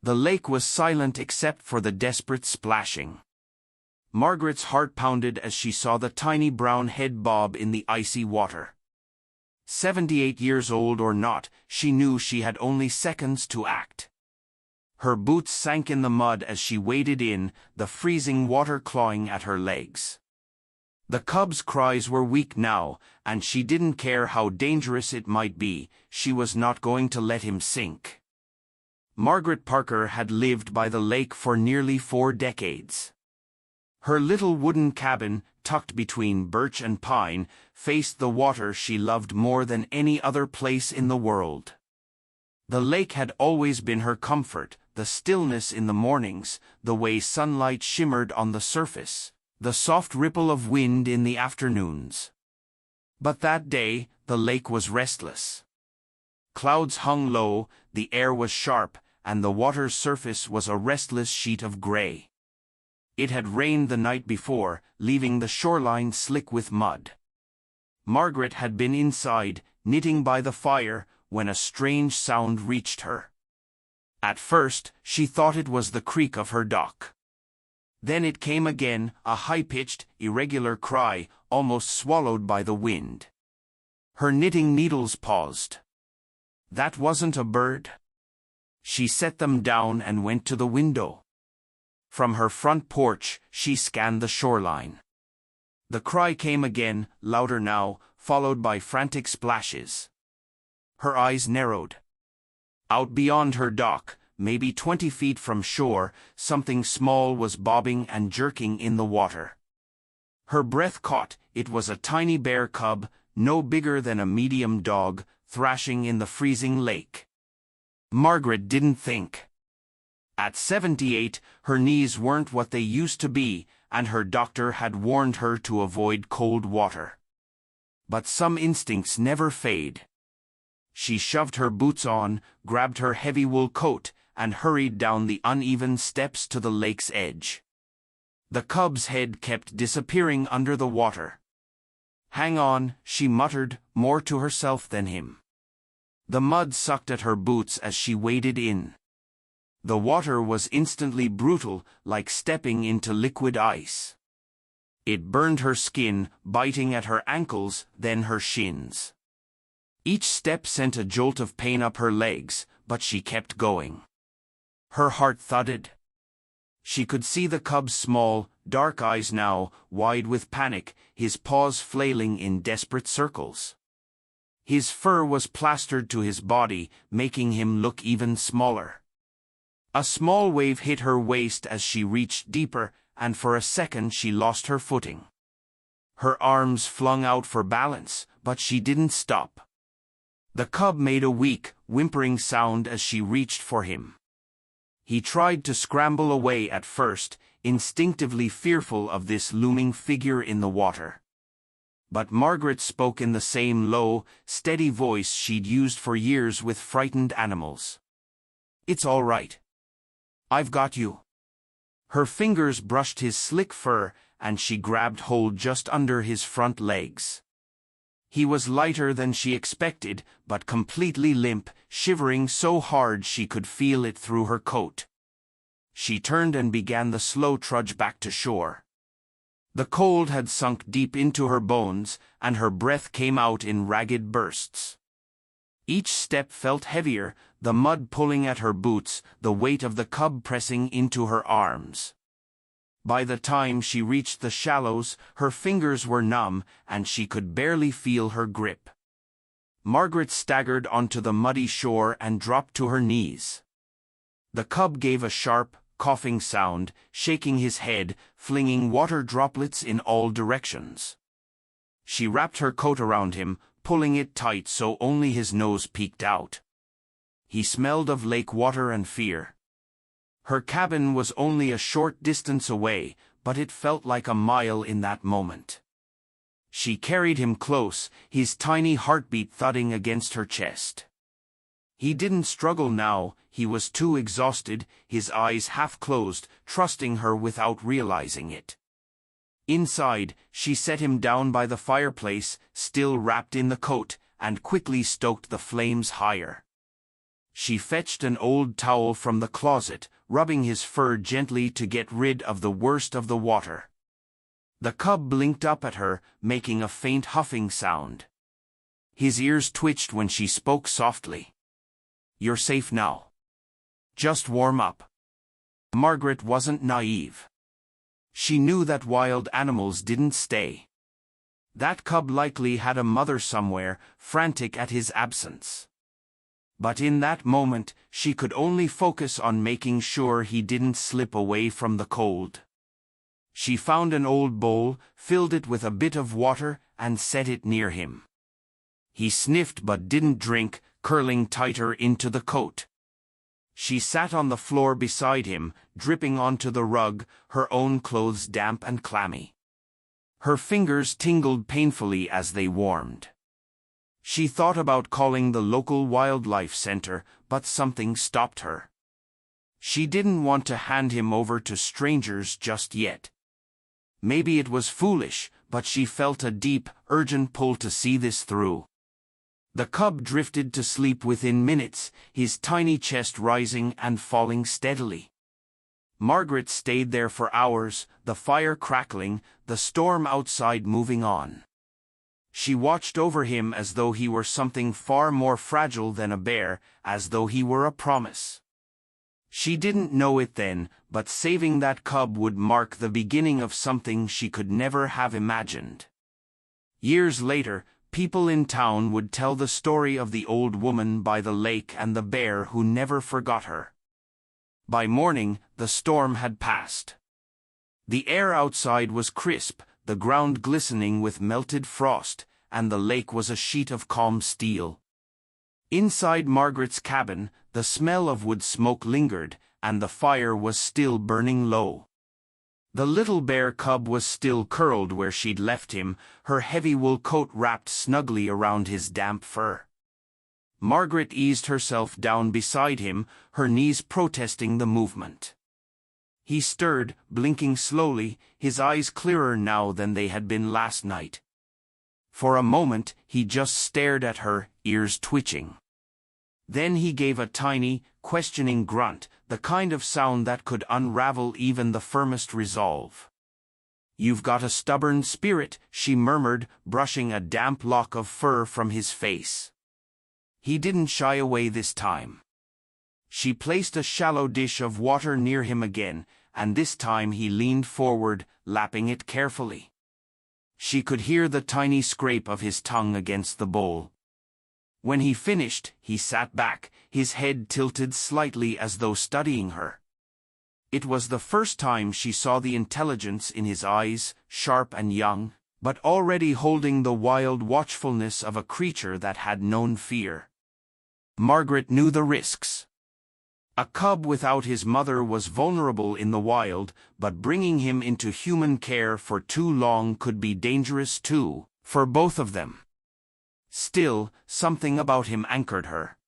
The lake was silent except for the desperate splashing. Margaret's heart pounded as she saw the tiny brown head bob in the icy water. 78 years old or not, she knew she had only seconds to act. Her boots sank in the mud as she waded in, the freezing water clawing at her legs. The cub's cries were weak now, and she didn't care how dangerous it might be, she was not going to let him sink. Margaret Parker had lived by the lake for nearly 4 decades. Her little wooden cabin, tucked between birch and pine, faced the water she loved more than any other place in the world. The lake had always been her comfort, the stillness in the mornings, the way sunlight shimmered on the surface, the soft ripple of wind in the afternoons. But that day, the lake was restless. Clouds hung low, the air was sharp, and the water's surface was a restless sheet of gray. It had rained the night before, leaving the shoreline slick with mud. Margaret had been inside, knitting by the fire, when a strange sound reached her. At first, she thought it was the creak of her dock. Then it came again, a high-pitched, irregular cry, almost swallowed by the wind. Her knitting needles paused. That wasn't a bird. She set them down and went to the window. From her front porch, she scanned the shoreline. The cry came again, louder now, followed by frantic splashes. Her eyes narrowed. Out beyond her dock, maybe 20 feet from shore, something small was bobbing and jerking in the water. Her breath caught. It was a tiny bear cub, no bigger than a medium dog, thrashing in the freezing lake. Margaret didn't think. At 78, her knees weren't what they used to be, and her doctor had warned her to avoid cold water. But some instincts never fade. She shoved her boots on, grabbed her heavy wool coat, and hurried down the uneven steps to the lake's edge. The cub's head kept disappearing under the water. "Hang on," she muttered, more to herself than him. The mud sucked at her boots as she waded in. The water was instantly brutal, like stepping into liquid ice. It burned her skin, biting at her ankles, then her shins. Each step sent a jolt of pain up her legs, but she kept going. Her heart thudded. She could see the cub's small, dark eyes now, wide with panic, his paws flailing in desperate circles. His fur was plastered to his body, making him look even smaller. A small wave hit her waist as she reached deeper, and for a second she lost her footing. Her arms flung out for balance, but she didn't stop. The cub made a weak, whimpering sound as she reached for him. He tried to scramble away at first, instinctively fearful of this looming figure in the water. But Margaret spoke in the same low, steady voice she'd used for years with frightened animals. "It's all right. I've got you." Her fingers brushed his slick fur, and she grabbed hold just under his front legs. He was lighter than she expected, but completely limp, shivering so hard she could feel it through her coat. She turned and began the slow trudge back to shore. The cold had sunk deep into her bones, and her breath came out in ragged bursts. Each step felt heavier, the mud pulling at her boots, the weight of the cub pressing into her arms. By the time she reached the shallows, her fingers were numb, and she could barely feel her grip. Margaret staggered onto the muddy shore and dropped to her knees. The cub gave a sharp, coughing sound, shaking his head, flinging water droplets in all directions. She wrapped her coat around him, pulling it tight so only his nose peeked out. He smelled of lake water and fear. Her cabin was only a short distance away, but it felt like a mile in that moment. She carried him close, his tiny heartbeat thudding against her chest. He didn't struggle now, he was too exhausted, his eyes half closed, trusting her without realizing it. Inside, she set him down by the fireplace, still wrapped in the coat, and quickly stoked the flames higher. She fetched an old towel from the closet, rubbing his fur gently to get rid of the worst of the water. The cub blinked up at her, making a faint huffing sound. His ears twitched when she spoke softly. "You're safe now. Just warm up." Margaret wasn't naive. She knew that wild animals didn't stay. That cub likely had a mother somewhere, frantic at his absence. But in that moment, she could only focus on making sure he didn't slip away from the cold. She found an old bowl, filled it with a bit of water, and set it near him. He sniffed but didn't drink, curling tighter into the coat. She sat on the floor beside him, dripping onto the rug, her own clothes damp and clammy. Her fingers tingled painfully as they warmed. She thought about calling the local wildlife center, but something stopped her. She didn't want to hand him over to strangers just yet. Maybe it was foolish, but she felt a deep, urgent pull to see this through. The cub drifted to sleep within minutes, his tiny chest rising and falling steadily. Margaret stayed there for hours, the fire crackling, the storm outside moving on. She watched over him as though he were something far more fragile than a bear, as though he were a promise. She didn't know it then, but saving that cub would mark the beginning of something she could never have imagined. Years later, people in town would tell the story of the old woman by the lake and the bear who never forgot her. By morning, the storm had passed. The air outside was crisp, the ground glistening with melted frost, and the lake was a sheet of calm steel. Inside Margaret's cabin, the smell of wood smoke lingered, and the fire was still burning low. The little bear cub was still curled where she'd left him, her heavy wool coat wrapped snugly around his damp fur. Margaret eased herself down beside him, her knees protesting the movement. He stirred, blinking slowly, his eyes clearer now than they had been last night. For a moment, he just stared at her, ears twitching. Then he gave a tiny, questioning grunt, the kind of sound that could unravel even the firmest resolve. "You've got a stubborn spirit," she murmured, brushing a damp lock of fur from his face. He didn't shy away this time. She placed a shallow dish of water near him again, and this time he leaned forward, lapping it carefully. She could hear the tiny scrape of his tongue against the bowl. When he finished, he sat back, his head tilted slightly as though studying her. It was the first time she saw the intelligence in his eyes, sharp and young, but already holding the wild watchfulness of a creature that had known fear. Margaret knew the risks. A cub without his mother was vulnerable in the wild, but bringing him into human care for too long could be dangerous too, for both of them. Still, something about him anchored her.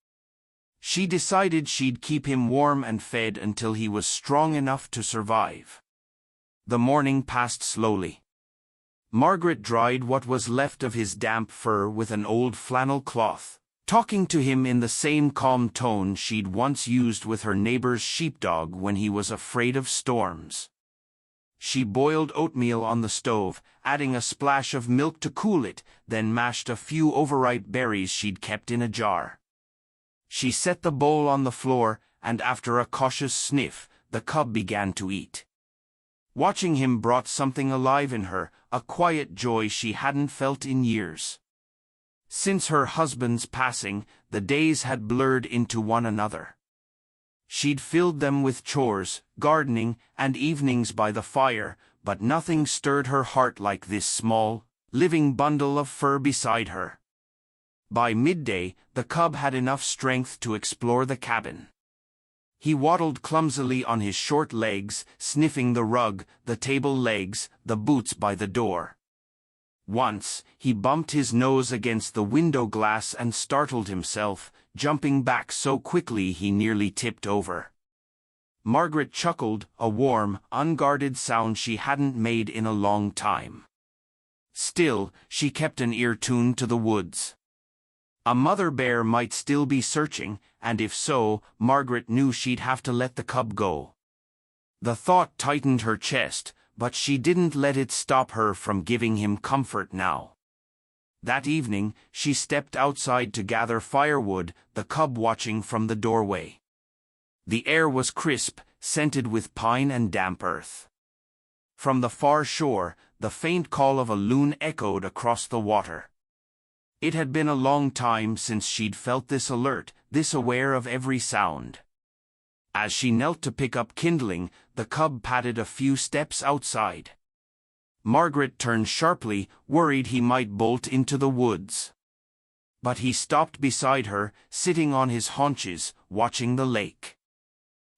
She decided she'd keep him warm and fed until he was strong enough to survive. The morning passed slowly. Margaret dried what was left of his damp fur with an old flannel cloth, talking to him in the same calm tone she'd once used with her neighbor's sheepdog when he was afraid of storms. She boiled oatmeal on the stove, adding a splash of milk to cool it, then mashed a few overripe berries she'd kept in a jar. She set the bowl on the floor, and after a cautious sniff, the cub began to eat. Watching him brought something alive in her, a quiet joy she hadn't felt in years. Since her husband's passing, the days had blurred into one another. She'd filled them with chores, gardening, and evenings by the fire, but nothing stirred her heart like this small, living bundle of fur beside her. By midday, the cub had enough strength to explore the cabin. He waddled clumsily on his short legs, sniffing the rug, the table legs, the boots by the door. Once, he bumped his nose against the window glass and startled himself, jumping back so quickly he nearly tipped over. Margaret chuckled, a warm, unguarded sound she hadn't made in a long time. Still, she kept an ear tuned to the woods. A mother bear might still be searching, and if so, Margaret knew she'd have to let the cub go. The thought tightened her chest, but she didn't let it stop her from giving him comfort now. That evening, she stepped outside to gather firewood, the cub watching from the doorway. The air was crisp, scented with pine and damp earth. From the far shore, the faint call of a loon echoed across the water. It had been a long time since she'd felt this alert, this aware of every sound. As she knelt to pick up kindling, the cub padded a few steps outside. Margaret turned sharply, worried he might bolt into the woods. But he stopped beside her, sitting on his haunches, watching the lake.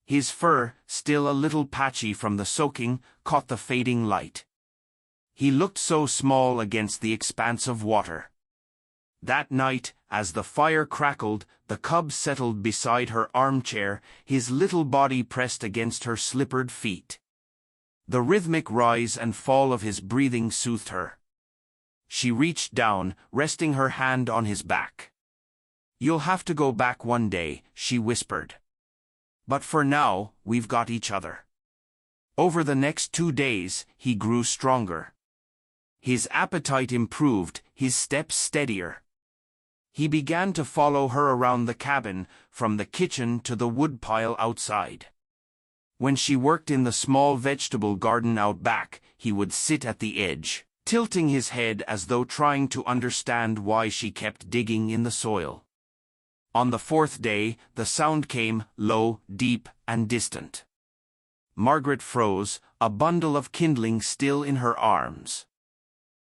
His fur, still a little patchy from the soaking, caught the fading light. He looked so small against the expanse of water. That night, as the fire crackled, the cub settled beside her armchair, his little body pressed against her slippered feet. The rhythmic rise and fall of his breathing soothed her. She reached down, resting her hand on his back. "You'll have to go back one day," she whispered. "But for now, we've got each other." Over the next 2 days, he grew stronger. His appetite improved, his steps steadier. He began to follow her around the cabin, from the kitchen to the woodpile outside. When she worked in the small vegetable garden out back, he would sit at the edge, tilting his head as though trying to understand why she kept digging in the soil. On the 4th day, the sound came, low, deep, and distant. Margaret froze, a bundle of kindling still in her arms.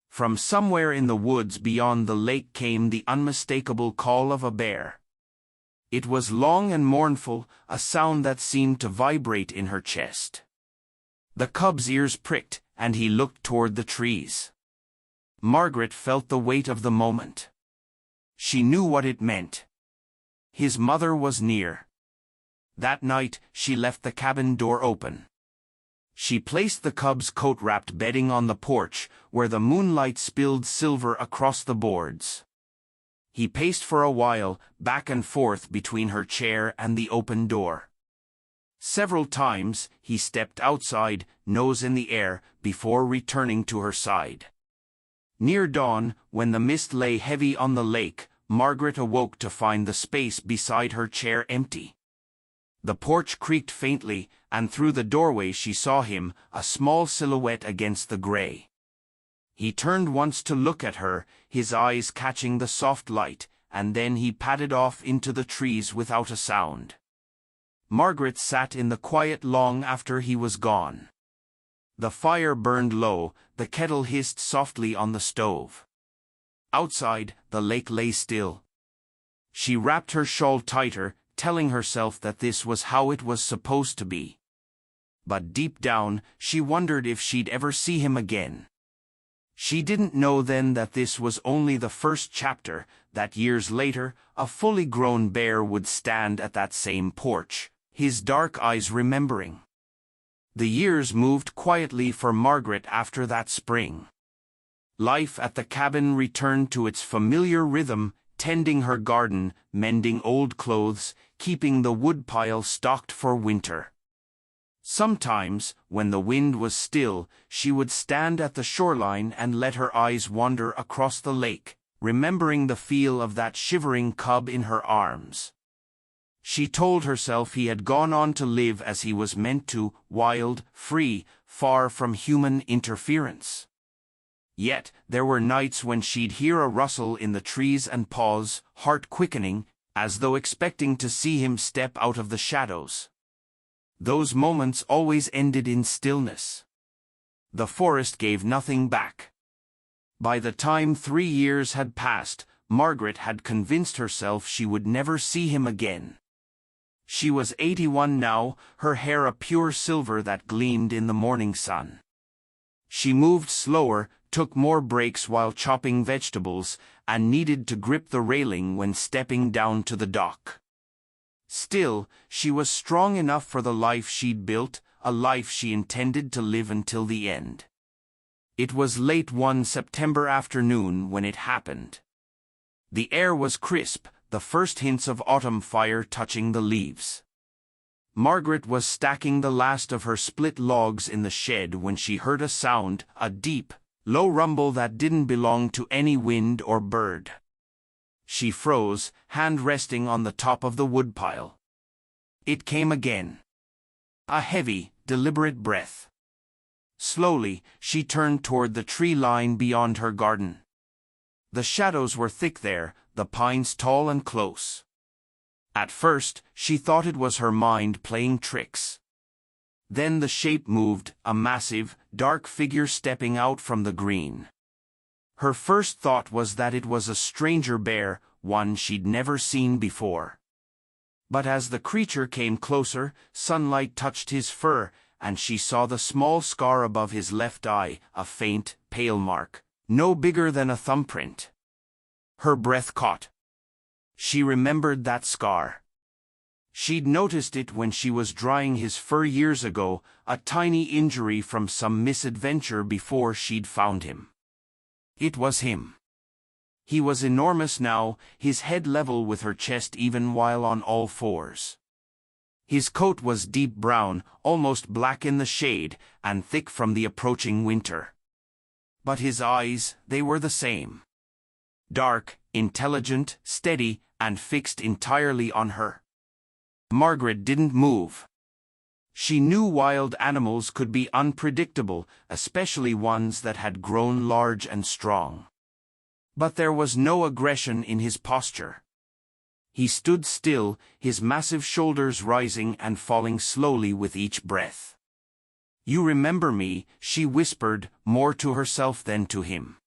From somewhere in the woods beyond the lake came the unmistakable call of a bear. It was long and mournful, a sound that seemed to vibrate in her chest. The cub's ears pricked, and he looked toward the trees. Margaret felt the weight of the moment. She knew what it meant. His mother was near. That night, she left the cabin door open. She placed the cub's coat-wrapped bedding on the porch, where the moonlight spilled silver across the boards. He paced for a while, back and forth between her chair and the open door. Several times, he stepped outside, nose in the air, before returning to her side. Near dawn, when the mist lay heavy on the lake, Margaret awoke to find the space beside her chair empty. The porch creaked faintly, and through the doorway she saw him, a small silhouette against the gray. He turned once to look at her, his eyes catching the soft light, and then he padded off into the trees without a sound. Margaret sat in the quiet long after he was gone. The fire burned low, the kettle hissed softly on the stove. Outside, the lake lay still. She wrapped her shawl tighter, telling herself that this was how it was supposed to be. But deep down, she wondered if she'd ever see him again. She didn't know then that this was only the first chapter, that years later, a fully grown bear would stand at that same porch, his dark eyes remembering. The years moved quietly for Margaret after that spring. Life at the cabin returned to its familiar rhythm, tending her garden, mending old clothes, keeping the woodpile stocked for winter. Sometimes, when the wind was still, she would stand at the shoreline and let her eyes wander across the lake, remembering the feel of that shivering cub in her arms. She told herself he had gone on to live as he was meant to, wild, free, far from human interference. Yet, there were nights when she'd hear a rustle in the trees and pause, heart quickening, as though expecting to see him step out of the shadows. Those moments always ended in stillness. The forest gave nothing back. By the time 3 years had passed, Margaret had convinced herself she would never see him again. She was 81 now, her hair a pure silver that gleamed in the morning sun. She moved slower, took more breaks while chopping vegetables, and needed to grip the railing when stepping down to the dock. Still, she was strong enough for the life she'd built, a life she intended to live until the end. It was late one September afternoon when it happened. The air was crisp, the first hints of autumn fire touching the leaves. Margaret was stacking the last of her split logs in the shed when she heard a sound, a deep, low rumble that didn't belong to any wind or bird. She froze, hand resting on the top of the woodpile. It came again. A heavy, deliberate breath. Slowly, she turned toward the tree line beyond her garden. The shadows were thick there, the pines tall and close. At first, she thought it was her mind playing tricks. Then the shape moved, a massive, dark figure stepping out from the green. Her first thought was that it was a stranger bear, one she'd never seen before. But as the creature came closer, sunlight touched his fur, and she saw the small scar above his left eye, a faint, pale mark, no bigger than a thumbprint. Her breath caught. She remembered that scar. She'd noticed it when she was drying his fur years ago, a tiny injury from some misadventure before she'd found him. It was him. He was enormous now, his head level with her chest even while on all fours. His coat was deep brown, almost black in the shade, and thick from the approaching winter. But his eyes, they were the same. Dark, intelligent, steady, and fixed entirely on her. Margaret didn't move. She knew wild animals could be unpredictable, especially ones that had grown large and strong. But there was no aggression in his posture. He stood still, his massive shoulders rising and falling slowly with each breath. "You remember me," she whispered, more to herself than to him.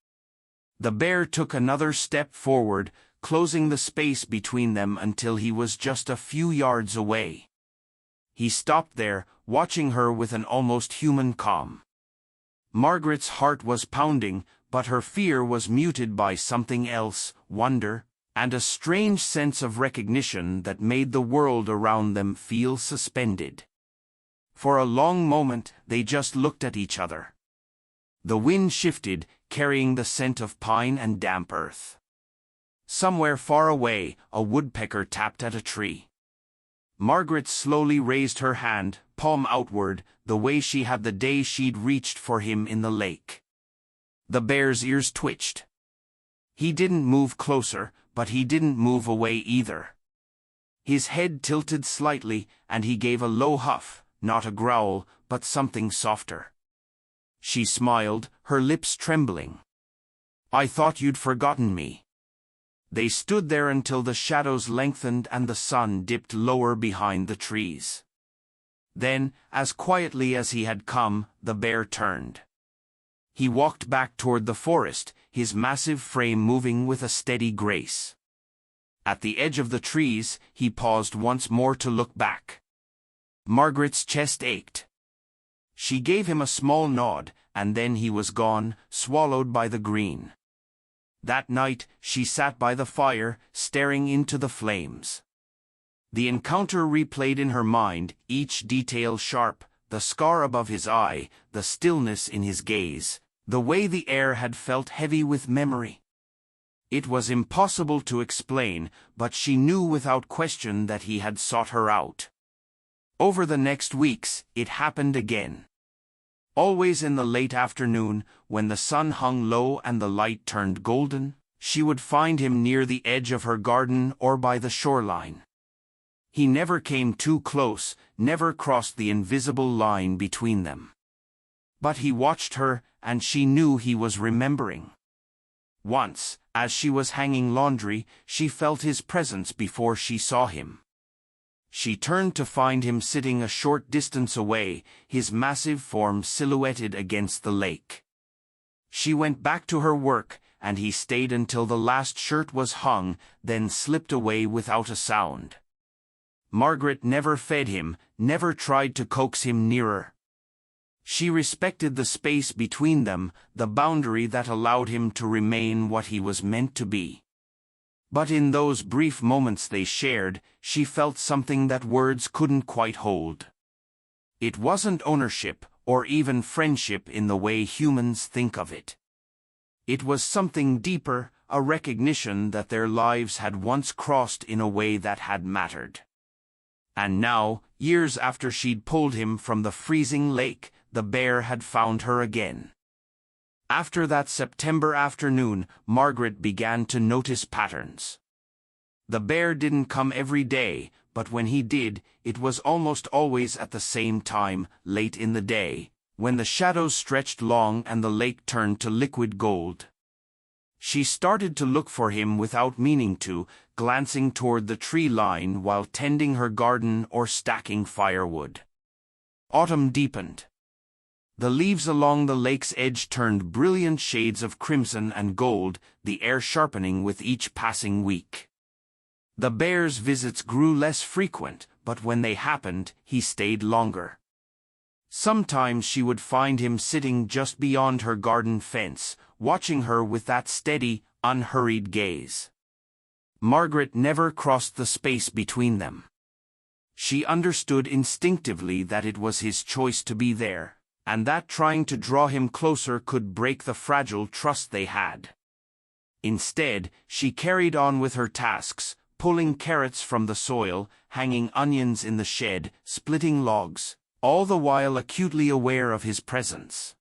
The bear took another step forward, closing the space between them until he was just a few yards away. He stopped there, watching her with an almost human calm. Margaret's heart was pounding, but her fear was muted by something else, wonder, and a strange sense of recognition that made the world around them feel suspended. For a long moment, they just looked at each other. The wind shifted, carrying the scent of pine and damp earth. Somewhere far away, a woodpecker tapped at a tree. Margaret slowly raised her hand, palm outward, the way she had the day she'd reached for him in the lake. The bear's ears twitched. He didn't move closer, but he didn't move away either. His head tilted slightly, and he gave a low huff, not a growl, but something softer. She smiled, her lips trembling. "I thought you'd forgotten me." They stood there until the shadows lengthened and the sun dipped lower behind the trees. Then, as quietly as he had come, the bear turned. He walked back toward the forest, his massive frame moving with a steady grace. At the edge of the trees, he paused once more to look back. Margaret's chest ached. She gave him a small nod, and then he was gone, swallowed by the green. That night, she sat by the fire, staring into the flames. The encounter replayed in her mind, each detail sharp, the scar above his eye, the stillness in his gaze, the way the air had felt heavy with memory. It was impossible to explain, but she knew without question that he had sought her out. Over the next weeks, it happened again. Always in the late afternoon, when the sun hung low and the light turned golden, she would find him near the edge of her garden or by the shoreline. He never came too close, never crossed the invisible line between them. But he watched her, and she knew he was remembering. Once, as she was hanging laundry, she felt his presence before she saw him. She turned to find him sitting a short distance away, his massive form silhouetted against the lake. She went back to her work, and he stayed until the last shirt was hung, then slipped away without a sound. Margaret never fed him, never tried to coax him nearer. She respected the space between them, the boundary that allowed him to remain what he was meant to be. But in those brief moments they shared, she felt something that words couldn't quite hold. It wasn't ownership, or even friendship in the way humans think of it. It was something deeper, a recognition that their lives had once crossed in a way that had mattered. And now, years after she'd pulled him from the freezing lake, the bear had found her again. After that September afternoon, Margaret began to notice patterns. The bear didn't come every day, but when he did, it was almost always at the same time, late in the day, when the shadows stretched long and the lake turned to liquid gold. She started to look for him without meaning to, glancing toward the tree line while tending her garden or stacking firewood. Autumn deepened. The leaves along the lake's edge turned brilliant shades of crimson and gold, the air sharpening with each passing week. The bear's visits grew less frequent, but when they happened, he stayed longer. Sometimes she would find him sitting just beyond her garden fence, watching her with that steady, unhurried gaze. Margaret never crossed the space between them. She understood instinctively that it was his choice to be there, and that trying to draw him closer could break the fragile trust they had. Instead, she carried on with her tasks, pulling carrots from the soil, hanging onions in the shed, splitting logs, all the while acutely aware of his presence.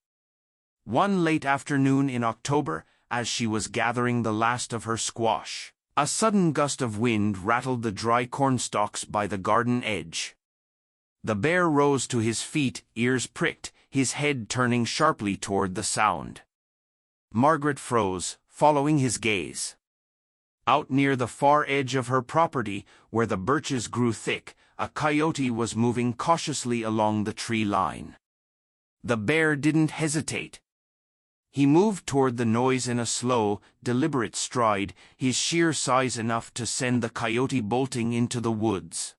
One late afternoon in October, as she was gathering the last of her squash, a sudden gust of wind rattled the dry cornstalks by the garden edge. The bear rose to his feet, ears pricked, his head turning sharply toward the sound. Margaret froze, following his gaze. Out near the far edge of her property, where the birches grew thick, a coyote was moving cautiously along the tree line. The bear didn't hesitate. He moved toward the noise in a slow, deliberate stride, his sheer size enough to send the coyote bolting into the woods.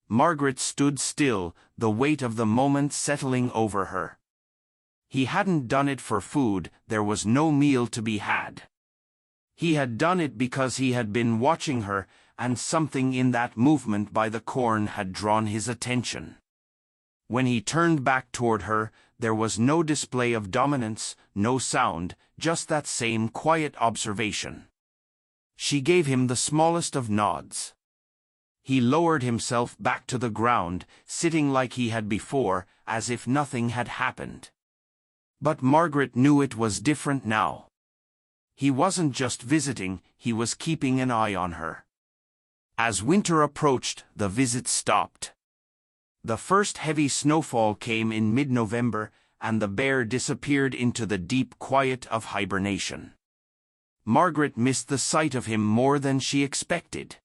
Margaret stood still, the weight of the moment settling over her. He hadn't done it for food, there was no meal to be had. He had done it because he had been watching her, and something in that movement by the corn had drawn his attention. When he turned back toward her, there was no display of dominance, no sound, just that same quiet observation. She gave him the smallest of nods. He lowered himself back to the ground, sitting like he had before, as if nothing had happened. But Margaret knew it was different now. He wasn't just visiting, he was keeping an eye on her. As winter approached, the visit stopped. The first heavy snowfall came in mid-November, and the bear disappeared into the deep quiet of hibernation. Margaret missed the sight of him more than she expected.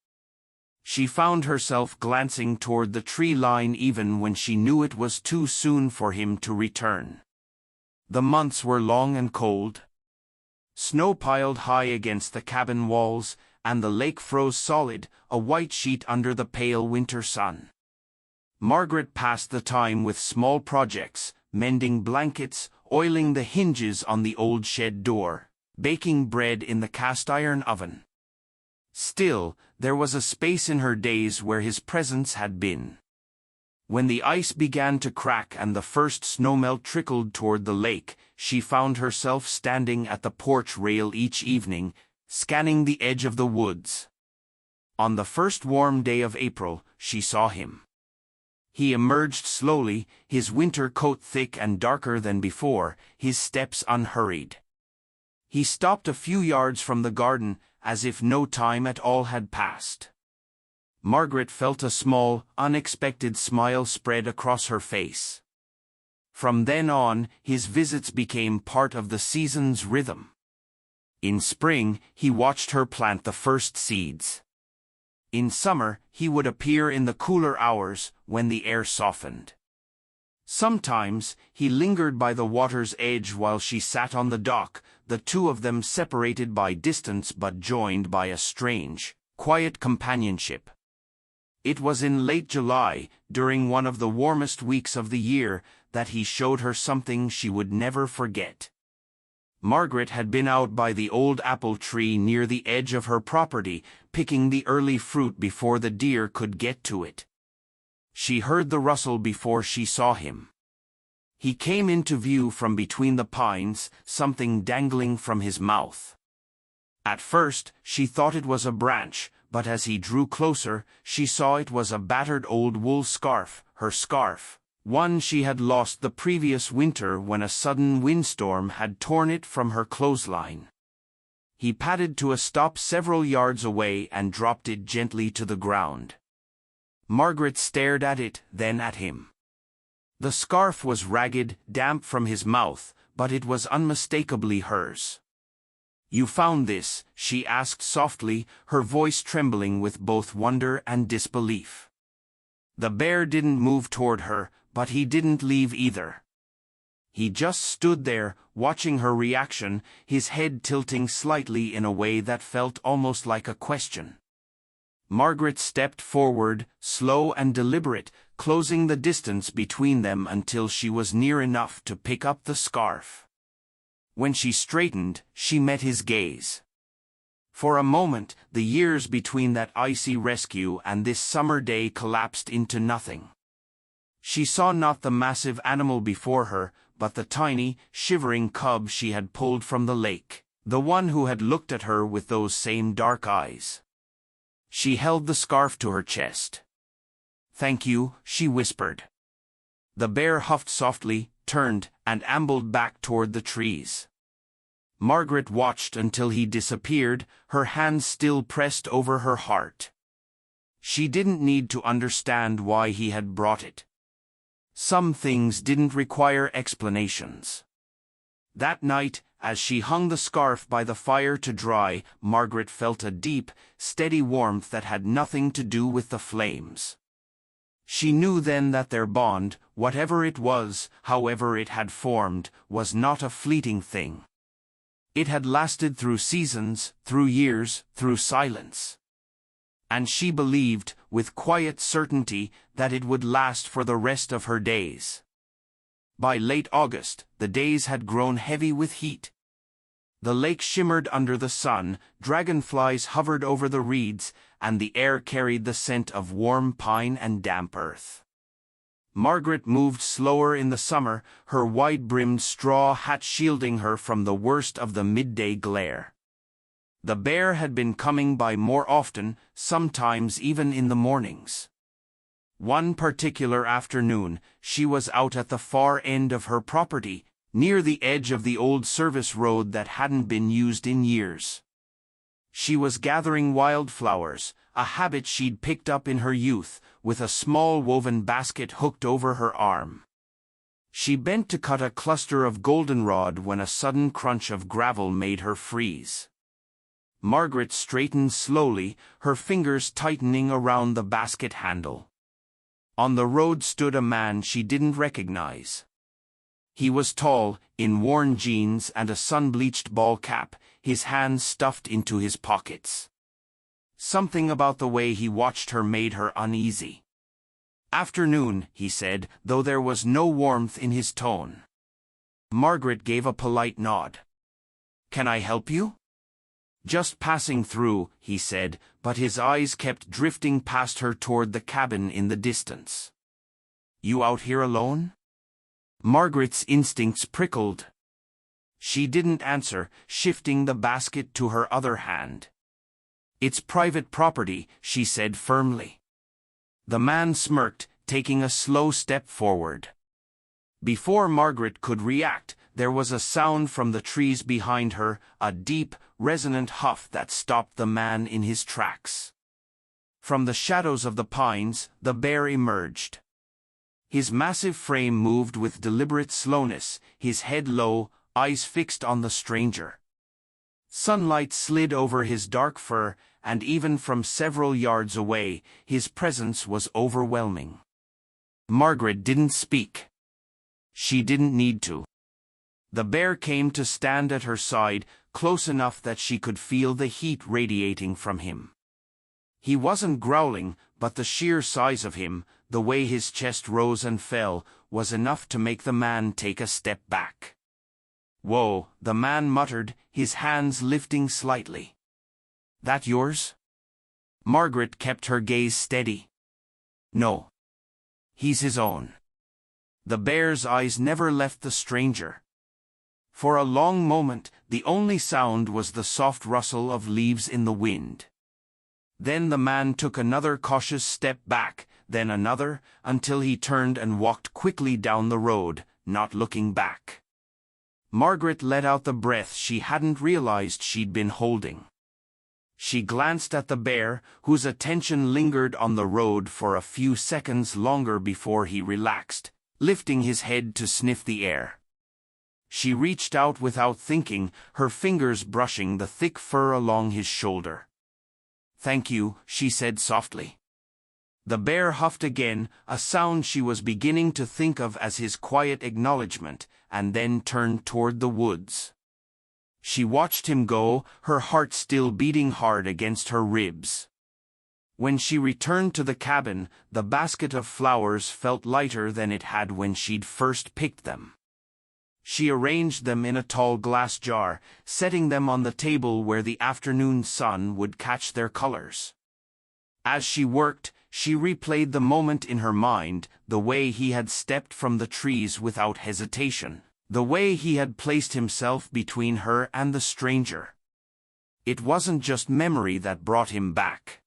She found herself glancing toward the tree line even when she knew it was too soon for him to return. The months were long and cold. Snow piled high against the cabin walls, and the lake froze solid, a white sheet under the pale winter sun. Margaret passed the time with small projects, mending blankets, oiling the hinges on the old shed door, baking bread in the cast-iron oven. Still, there was a space in her days where his presence had been. When the ice began to crack and the first snowmelt trickled toward the lake, she found herself standing at the porch rail each evening, scanning the edge of the woods. On the first warm day of April, she saw him. He emerged slowly, his winter coat thick and darker than before, his steps unhurried. He stopped a few yards from the garden, as if no time at all had passed. Margaret felt a small, unexpected smile spread across her face. From then on, his visits became part of the season's rhythm. In spring, he watched her plant the first seeds. In summer, he would appear in the cooler hours, when the air softened. Sometimes, he lingered by the water's edge while she sat on the dock, the two of them separated by distance but joined by a strange, quiet companionship. It was in late July, during one of the warmest weeks of the year, that he showed her something she would never forget. Margaret had been out by the old apple tree near the edge of her property, picking the early fruit before the deer could get to it. She heard the rustle before she saw him. He came into view from between the pines, something dangling from his mouth. At first, she thought it was a branch, but as he drew closer, she saw it was a battered old wool scarf, her scarf, one she had lost the previous winter when a sudden windstorm had torn it from her clothesline. He padded to a stop several yards away and dropped it gently to the ground. Margaret stared at it, then at him. The scarf was ragged, damp from his mouth, but it was unmistakably hers. "You found this?" she asked softly, her voice trembling with both wonder and disbelief. The bear didn't move toward her, but he didn't leave either. He just stood there, watching her reaction, his head tilting slightly in a way that felt almost like a question. Margaret stepped forward, slow and deliberate, closing the distance between them until she was near enough to pick up the scarf. When she straightened, she met his gaze. For a moment, the years between that icy rescue and this summer day collapsed into nothing. She saw not the massive animal before her, but the tiny, shivering cub she had pulled from the lake, the one who had looked at her with those same dark eyes. She held the scarf to her chest. "Thank you," she whispered. The bear huffed softly, turned, and ambled back toward the trees. Margaret watched until he disappeared, her hands still pressed over her heart. She didn't need to understand why he had brought it. Some things didn't require explanations. That night, as she hung the scarf by the fire to dry, Margaret felt a deep, steady warmth that had nothing to do with the flames. She knew then that their bond, whatever it was, however it had formed, was not a fleeting thing. It had lasted through seasons, through years, through silence. And she believed, with quiet certainty, that it would last for the rest of her days. By late August, the days had grown heavy with heat. The lake shimmered under the sun, dragonflies hovered over the reeds, and the air carried the scent of warm pine and damp earth. Margaret moved slower in the summer, her wide-brimmed straw hat shielding her from the worst of the midday glare. The bear had been coming by more often, sometimes even in the mornings. One particular afternoon, she was out at the far end of her property, near the edge of the old service road that hadn't been used in years. She was gathering wildflowers, a habit she'd picked up in her youth, with a small woven basket hooked over her arm. She bent to cut a cluster of goldenrod when a sudden crunch of gravel made her freeze. Margaret straightened slowly, her fingers tightening around the basket handle. On the road stood a man she didn't recognize. He was tall, in worn jeans and a sun-bleached ball cap, his hands stuffed into his pockets. Something about the way he watched her made her uneasy. "Afternoon," he said, though there was no warmth in his tone. Margaret gave a polite nod. "Can I help you?" "Just passing through," he said, but his eyes kept drifting past her toward the cabin in the distance. "You out here alone?" Margaret's instincts prickled. She didn't answer, shifting the basket to her other hand. "It's private property," she said firmly. The man smirked, taking a slow step forward. Before Margaret could react, there was a sound from the trees behind her, a deep, resonant huff that stopped the man in his tracks. From the shadows of the pines, the bear emerged. His massive frame moved with deliberate slowness, his head low, eyes fixed on the stranger. Sunlight slid over his dark fur, and even from several yards away, his presence was overwhelming. Margaret didn't speak. She didn't need to. The bear came to stand at her side, close enough that she could feel the heat radiating from him. He wasn't growling, but the sheer size of him, the way his chest rose and fell, was enough to make the man take a step back. "Whoa," the man muttered, his hands lifting slightly. "That yours?" Margaret kept her gaze steady. "No. He's his own." The bear's eyes never left the stranger. For a long moment, the only sound was the soft rustle of leaves in the wind. Then the man took another cautious step back, then another, until he turned and walked quickly down the road, not looking back. Margaret let out the breath she hadn't realized she'd been holding. She glanced at the bear, whose attention lingered on the road for a few seconds longer before he relaxed, lifting his head to sniff the air. She reached out without thinking, her fingers brushing the thick fur along his shoulder. "Thank you," she said softly. The bear huffed again, a sound she was beginning to think of as his quiet acknowledgement, and then turned toward the woods. She watched him go, her heart still beating hard against her ribs. When she returned to the cabin, the basket of flowers felt lighter than it had when she'd first picked them. She arranged them in a tall glass jar, setting them on the table where the afternoon sun would catch their colors. As she worked, she replayed the moment in her mind, the way he had stepped from the trees without hesitation, the way he had placed himself between her and the stranger. It wasn't just memory that brought him back.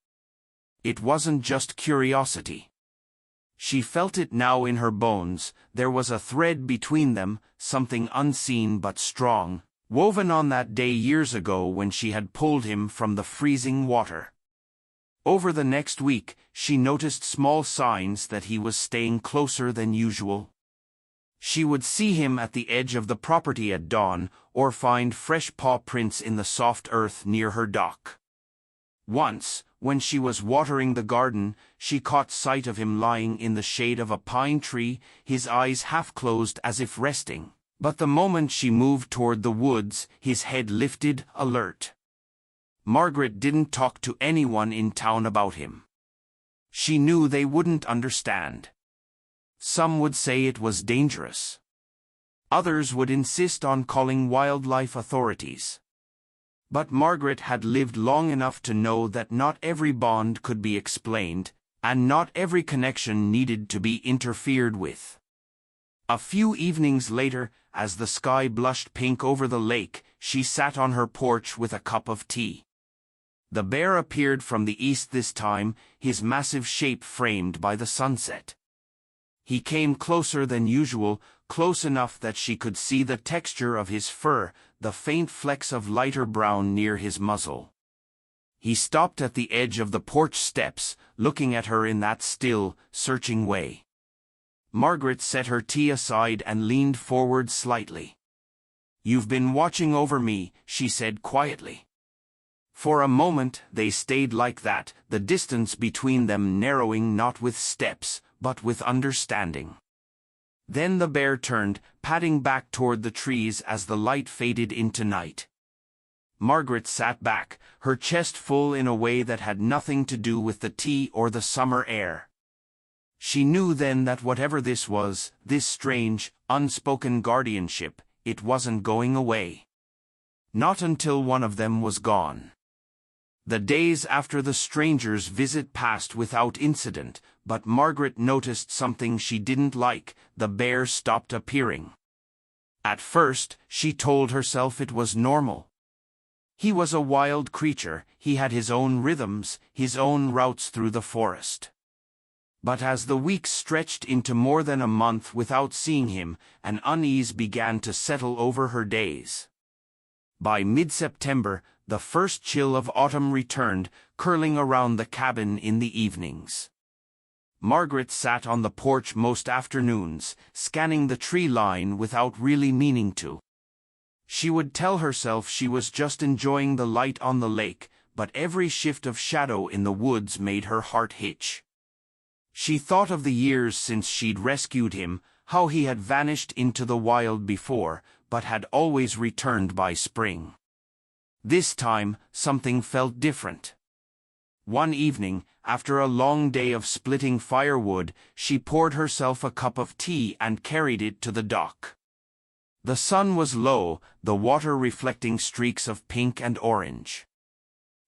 It wasn't just curiosity. She felt it now in her bones. There was a thread between them, something unseen but strong, woven on that day years ago when she had pulled him from the freezing water. Over the next week, she noticed small signs that he was staying closer than usual. She would see him at the edge of the property at dawn, or find fresh paw prints in the soft earth near her dock. Once, when she was watering the garden, she caught sight of him lying in the shade of a pine tree, his eyes half closed as if resting. But the moment she moved toward the woods, his head lifted, alert. Margaret didn't talk to anyone in town about him. She knew they wouldn't understand. Some would say it was dangerous. Others would insist on calling wildlife authorities. But Margaret had lived long enough to know that not every bond could be explained, and not every connection needed to be interfered with. A few evenings later, as the sky blushed pink over the lake, she sat on her porch with a cup of tea. The bear appeared from the east this time, his massive shape framed by the sunset. He came closer than usual, close enough that she could see the texture of his fur, the faint flecks of lighter brown near his muzzle. He stopped at the edge of the porch steps, looking at her in that still, searching way. Margaret set her tea aside and leaned forward slightly. "You've been watching over me," she said quietly. For a moment they stayed like that, the distance between them narrowing not with steps, but with understanding. Then the bear turned, padding back toward the trees as the light faded into night. Margaret sat back, her chest full in a way that had nothing to do with the tea or the summer air. She knew then that whatever this was, this strange, unspoken guardianship, it wasn't going away. Not until one of them was gone. The days after the stranger's visit passed without incident, but Margaret noticed something she didn't like: the bear stopped appearing. At first, she told herself it was normal. He was a wild creature, he had his own rhythms, his own routes through the forest. But as the weeks stretched into more than a month without seeing him, an unease began to settle over her days. By mid-September, the first chill of autumn returned, curling around the cabin in the evenings. Margaret sat on the porch most afternoons, scanning the tree line without really meaning to. She would tell herself she was just enjoying the light on the lake, but every shift of shadow in the woods made her heart hitch. She thought of the years since she'd rescued him, how he had vanished into the wild before, but had always returned by spring. This time, something felt different. One evening, after a long day of splitting firewood, she poured herself a cup of tea and carried it to the dock. The sun was low, the water reflecting streaks of pink and orange.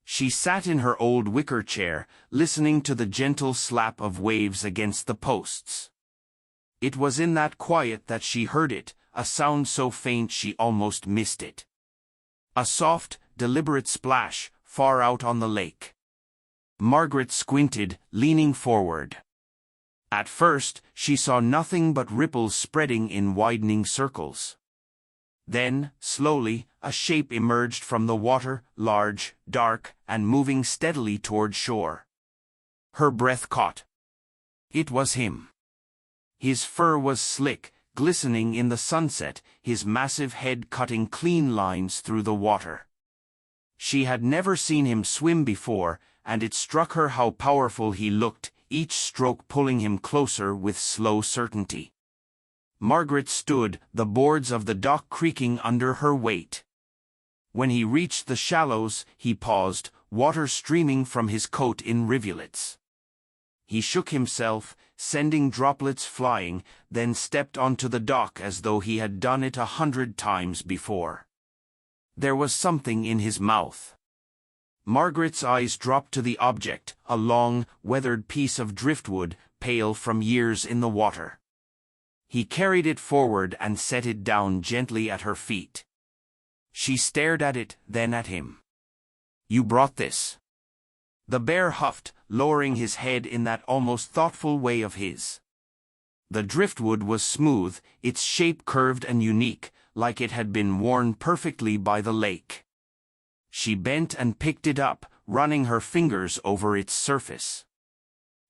She sat in her old wicker chair, listening to the gentle slap of waves against the posts. It was in that quiet that she heard it, a sound so faint she almost missed it. A soft, deliberate splash, far out on the lake. Margaret squinted, leaning forward. At first, she saw nothing but ripples spreading in widening circles. Then, slowly, a shape emerged from the water, large, dark, and moving steadily toward shore. Her breath caught. It was him. His fur was slick, glistening in the sunset, his massive head cutting clean lines through the water. She had never seen him swim before, and it struck her how powerful he looked, each stroke pulling him closer with slow certainty. Margaret stood, the boards of the dock creaking under her weight. When he reached the shallows, he paused, water streaming from his coat in rivulets. He shook himself, sending droplets flying, then stepped onto the dock as though he had done it 100 times before. There was something in his mouth. Margaret's eyes dropped to the object, a long, weathered piece of driftwood, pale from years in the water. He carried it forward and set it down gently at her feet. She stared at it, then at him. "You brought this?" The bear huffed, lowering his head in that almost thoughtful way of his. The driftwood was smooth, its shape curved and unique, like it had been worn perfectly by the lake. She bent and picked it up, running her fingers over its surface.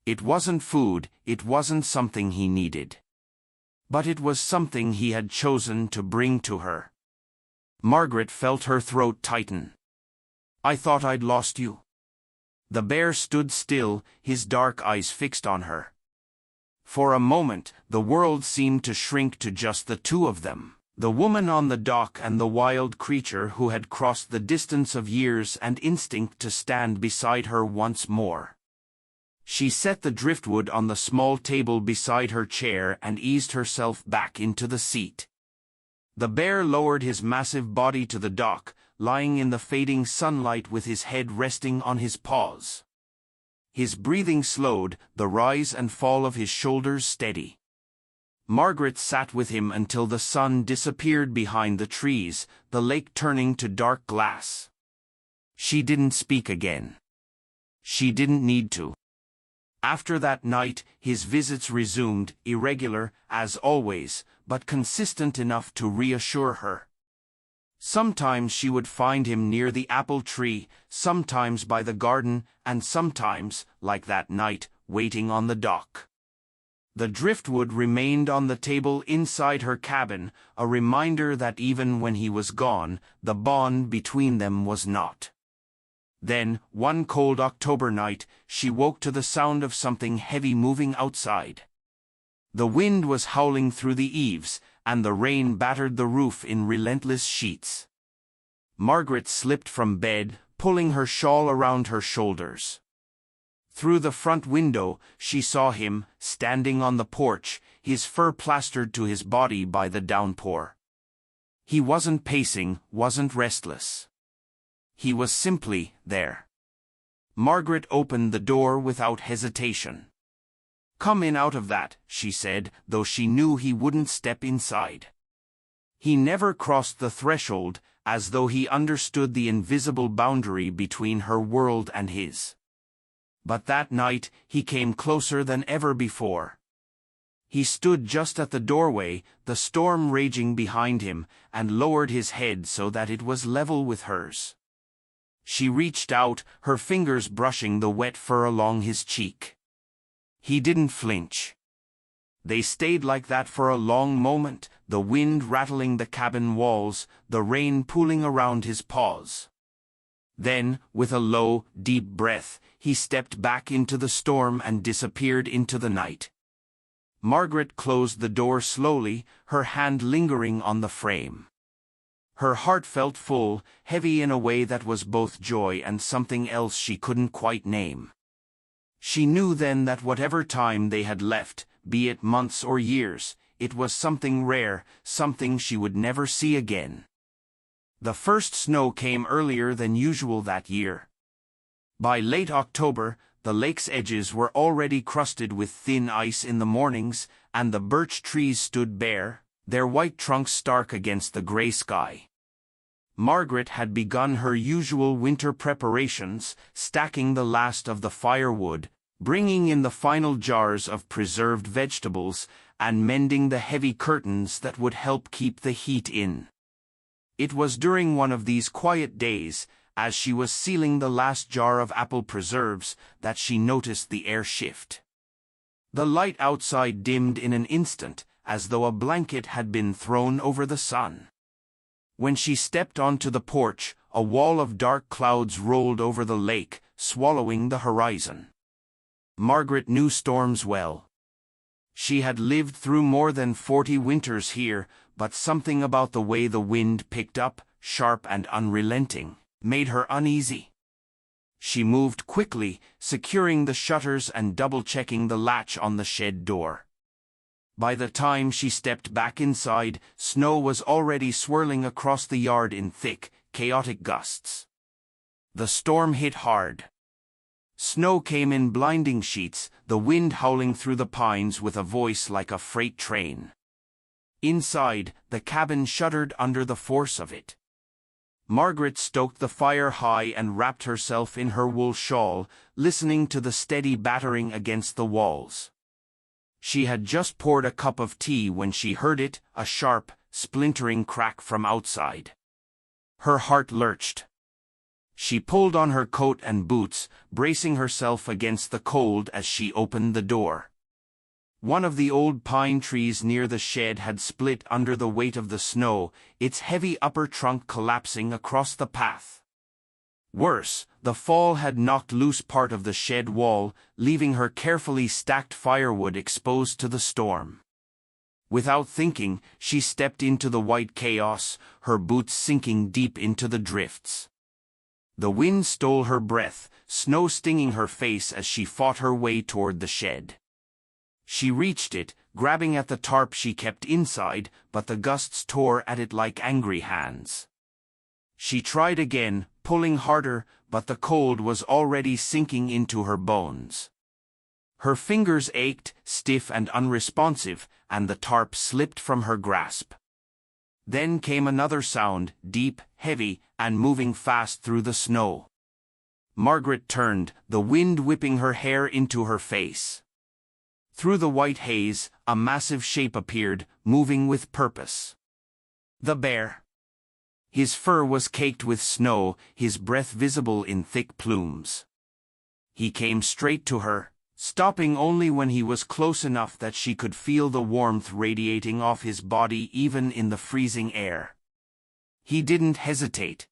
It wasn't food, it wasn't something he needed. But it was something he had chosen to bring to her. Margaret felt her throat tighten. "I thought I'd lost you." The bear stood still, his dark eyes fixed on her. For a moment, the world seemed to shrink to just the two of them, the woman on the dock and the wild creature who had crossed the distance of years and instinct to stand beside her once more. She set the driftwood on the small table beside her chair and eased herself back into the seat. The bear lowered his massive body to the dock, lying in the fading sunlight with his head resting on his paws. His breathing slowed, the rise and fall of his shoulders steady. Margaret sat with him until the sun disappeared behind the trees, the lake turning to dark glass. She didn't speak again. She didn't need to. After that night, his visits resumed, irregular, as always, but consistent enough to reassure her. Sometimes she would find him near the apple tree, sometimes by the garden, and sometimes, like that night, waiting on the dock. The driftwood remained on the table inside her cabin, a reminder that even when he was gone, the bond between them was not. Then, one cold October night, she woke to the sound of something heavy moving outside. The wind was howling through the eaves, and the rain battered the roof in relentless sheets. Margaret slipped from bed, pulling her shawl around her shoulders. Through the front window, she saw him, standing on the porch, his fur plastered to his body by the downpour. He wasn't pacing, wasn't restless. He was simply there. Margaret opened the door without hesitation. "Come in out of that," she said, though she knew he wouldn't step inside. He never crossed the threshold, as though he understood the invisible boundary between her world and his. But that night, he came closer than ever before. He stood just at the doorway, the storm raging behind him, and lowered his head so that it was level with hers. She reached out, her fingers brushing the wet fur along his cheek. He didn't flinch. They stayed like that for a long moment, the wind rattling the cabin walls, the rain pooling around his paws. Then, with a low, deep breath, he stepped back into the storm and disappeared into the night. Margaret closed the door slowly, her hand lingering on the frame. Her heart felt full, heavy in a way that was both joy and something else she couldn't quite name. She knew then that whatever time they had left, be it months or years, it was something rare, something she would never see again. The first snow came earlier than usual that year. By late October, the lake's edges were already crusted with thin ice in the mornings, and the birch trees stood bare, their white trunks stark against the gray sky. Margaret had begun her usual winter preparations, stacking the last of the firewood, bringing in the final jars of preserved vegetables, and mending the heavy curtains that would help keep the heat in. It was during one of these quiet days, as she was sealing the last jar of apple preserves, that she noticed the air shift. The light outside dimmed in an instant, as though a blanket had been thrown over the sun. When she stepped onto the porch, a wall of dark clouds rolled over the lake, swallowing the horizon. Margaret knew storms well. She had lived through more than 40 winters here, but something about the way the wind picked up, sharp and unrelenting, made her uneasy. She moved quickly, securing the shutters and double-checking the latch on the shed door. By the time she stepped back inside, snow was already swirling across the yard in thick, chaotic gusts. The storm hit hard. Snow came in blinding sheets, the wind howling through the pines with a voice like a freight train. Inside, the cabin shuddered under the force of it. Margaret stoked the fire high and wrapped herself in her wool shawl, listening to the steady battering against the walls. She had just poured a cup of tea when she heard it, a sharp, splintering crack from outside. Her heart lurched. She pulled on her coat and boots, bracing herself against the cold as she opened the door. One of the old pine trees near the shed had split under the weight of the snow, its heavy upper trunk collapsing across the path. Worse, the fall had knocked loose part of the shed wall, leaving her carefully stacked firewood exposed to the storm. Without thinking, she stepped into the white chaos, her boots sinking deep into the drifts. The wind stole her breath, snow stinging her face as she fought her way toward the shed. She reached it, grabbing at the tarp she kept inside, but the gusts tore at it like angry hands. She tried again, pulling harder, but the cold was already sinking into her bones. Her fingers ached, stiff and unresponsive, and the tarp slipped from her grasp. Then came another sound, deep, heavy, and moving fast through the snow. Margaret turned, the wind whipping her hair into her face. Through the white haze, a massive shape appeared, moving with purpose. The bear. His fur was caked with snow, his breath visible in thick plumes. He came straight to her, stopping only when he was close enough that she could feel the warmth radiating off his body even in the freezing air. He didn't hesitate.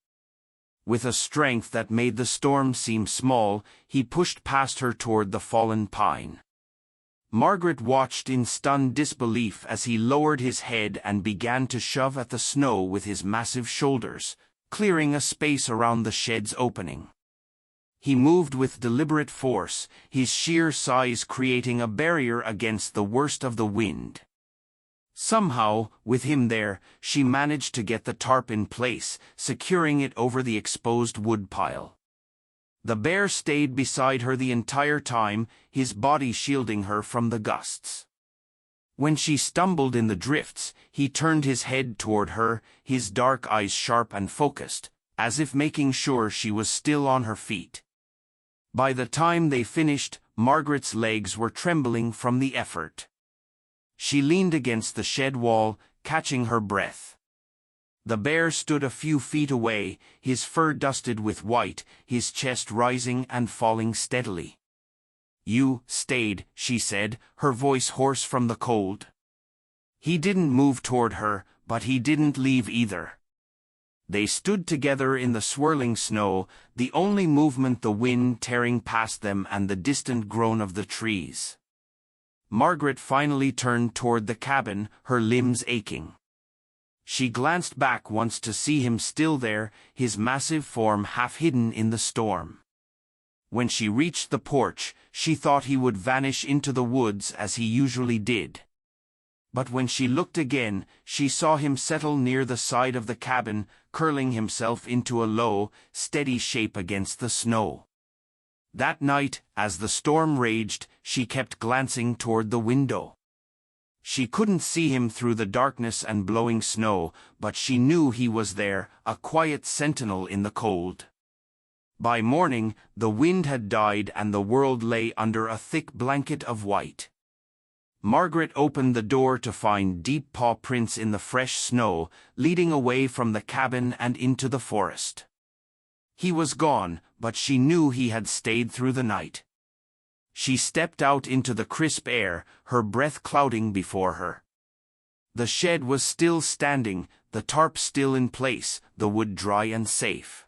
With a strength that made the storm seem small, he pushed past her toward the fallen pine. Margaret watched in stunned disbelief as he lowered his head and began to shove at the snow with his massive shoulders, clearing a space around the shed's opening. He moved with deliberate force, his sheer size creating a barrier against the worst of the wind. Somehow, with him there, she managed to get the tarp in place, securing it over the exposed wood pile. The bear stayed beside her the entire time, his body shielding her from the gusts. When she stumbled in the drifts, he turned his head toward her, his dark eyes sharp and focused, as if making sure she was still on her feet. By the time they finished, Margaret's legs were trembling from the effort. She leaned against the shed wall, catching her breath. The bear stood a few feet away, his fur dusted with white, his chest rising and falling steadily. "You stayed," she said, her voice hoarse from the cold. He didn't move toward her, but he didn't leave either. They stood together in the swirling snow, the only movement the wind tearing past them and the distant groan of the trees. Margaret finally turned toward the cabin, her limbs aching. She glanced back once to see him still there, his massive form half hidden in the storm. When she reached the porch, she thought he would vanish into the woods as he usually did. But when she looked again, she saw him settle near the side of the cabin, curling himself into a low, steady shape against the snow. That night, as the storm raged, she kept glancing toward the window. She couldn't see him through the darkness and blowing snow, but she knew he was there, a quiet sentinel in the cold. By morning, the wind had died and the world lay under a thick blanket of white. Margaret opened the door to find deep paw prints in the fresh snow, leading away from the cabin and into the forest. He was gone, but she knew he had stayed through the night. She stepped out into the crisp air, her breath clouding before her. The shed was still standing, the tarp still in place, the wood dry and safe.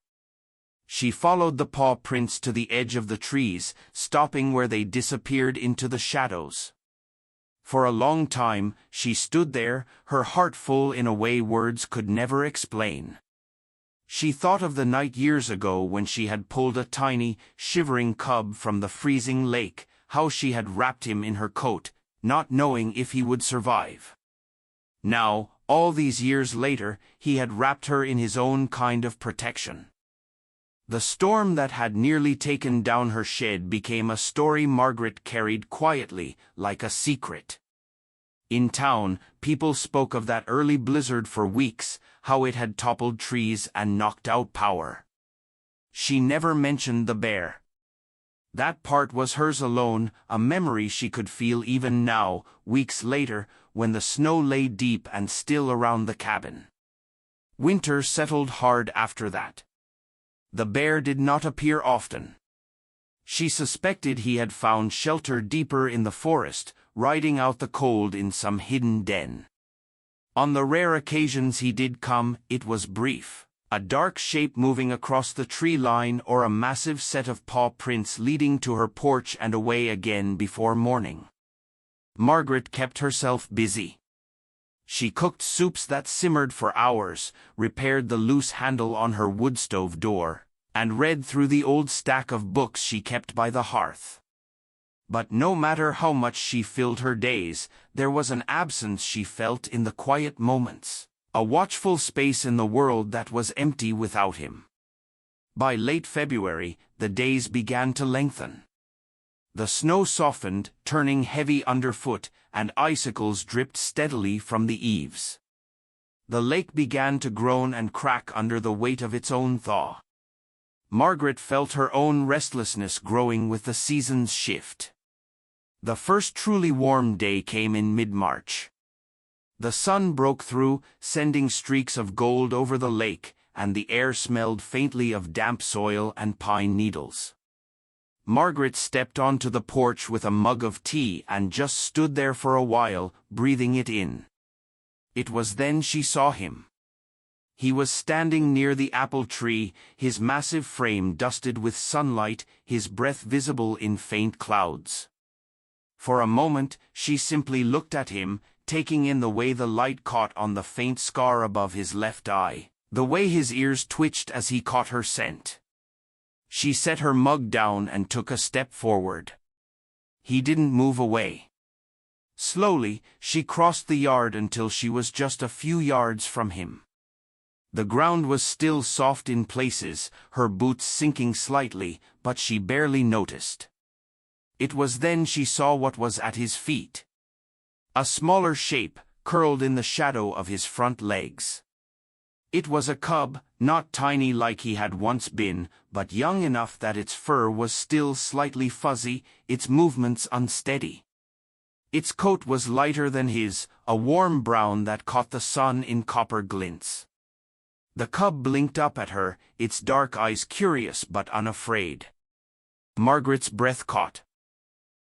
She followed the paw prints to the edge of the trees, stopping where they disappeared into the shadows. For a long time, she stood there, her heart full in a way words could never explain. She thought of the night years ago when she had pulled a tiny, shivering cub from the freezing lake, how she had wrapped him in her coat, not knowing if he would survive. Now, all these years later, he had wrapped her in his own kind of protection. The storm that had nearly taken down her shed became a story Margaret carried quietly, like a secret. In town, people spoke of that early blizzard for weeks, how it had toppled trees and knocked out power. She never mentioned the bear. That part was hers alone, a memory she could feel even now, weeks later, when the snow lay deep and still around the cabin. Winter settled hard after that. The bear did not appear often. She suspected he had found shelter deeper in the forest, riding out the cold in some hidden den. On the rare occasions he did come, it was brief, a dark shape moving across the tree line or a massive set of paw prints leading to her porch and away again before morning. Margaret kept herself busy. She cooked soups that simmered for hours, repaired the loose handle on her wood stove door, and read through the old stack of books she kept by the hearth. But no matter how much she filled her days, there was an absence she felt in the quiet moments, a watchful space in the world that was empty without him. By late February, the days began to lengthen. The snow softened, turning heavy underfoot, and icicles dripped steadily from the eaves. The lake began to groan and crack under the weight of its own thaw. Margaret felt her own restlessness growing with the season's shift. The first truly warm day came in mid-March. The sun broke through, sending streaks of gold over the lake, and the air smelled faintly of damp soil and pine needles. Margaret stepped onto the porch with a mug of tea and just stood there for a while, breathing it in. It was then she saw him. He was standing near the apple tree, his massive frame dusted with sunlight, his breath visible in faint clouds. For a moment, she simply looked at him, taking in the way the light caught on the faint scar above his left eye, the way his ears twitched as he caught her scent. She set her mug down and took a step forward. He didn't move away. Slowly, she crossed the yard until she was just a few yards from him. The ground was still soft in places, her boots sinking slightly, but she barely noticed. It was then she saw what was at his feet. A smaller shape, curled in the shadow of his front legs. It was a cub, not tiny like he had once been, but young enough that its fur was still slightly fuzzy, its movements unsteady. Its coat was lighter than his, a warm brown that caught the sun in copper glints. The cub blinked up at her, its dark eyes curious but unafraid. Margaret's breath caught.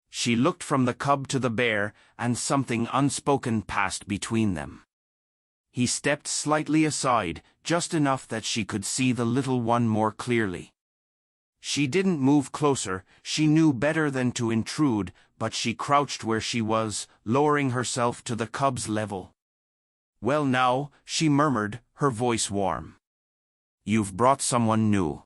She looked from the cub to the bear, and something unspoken passed between them. He stepped slightly aside, just enough that she could see the little one more clearly. She didn't move closer, she knew better than to intrude, but she crouched where she was, lowering herself to the cub's level. "Well now," she murmured, her voice warm. "You've brought someone new."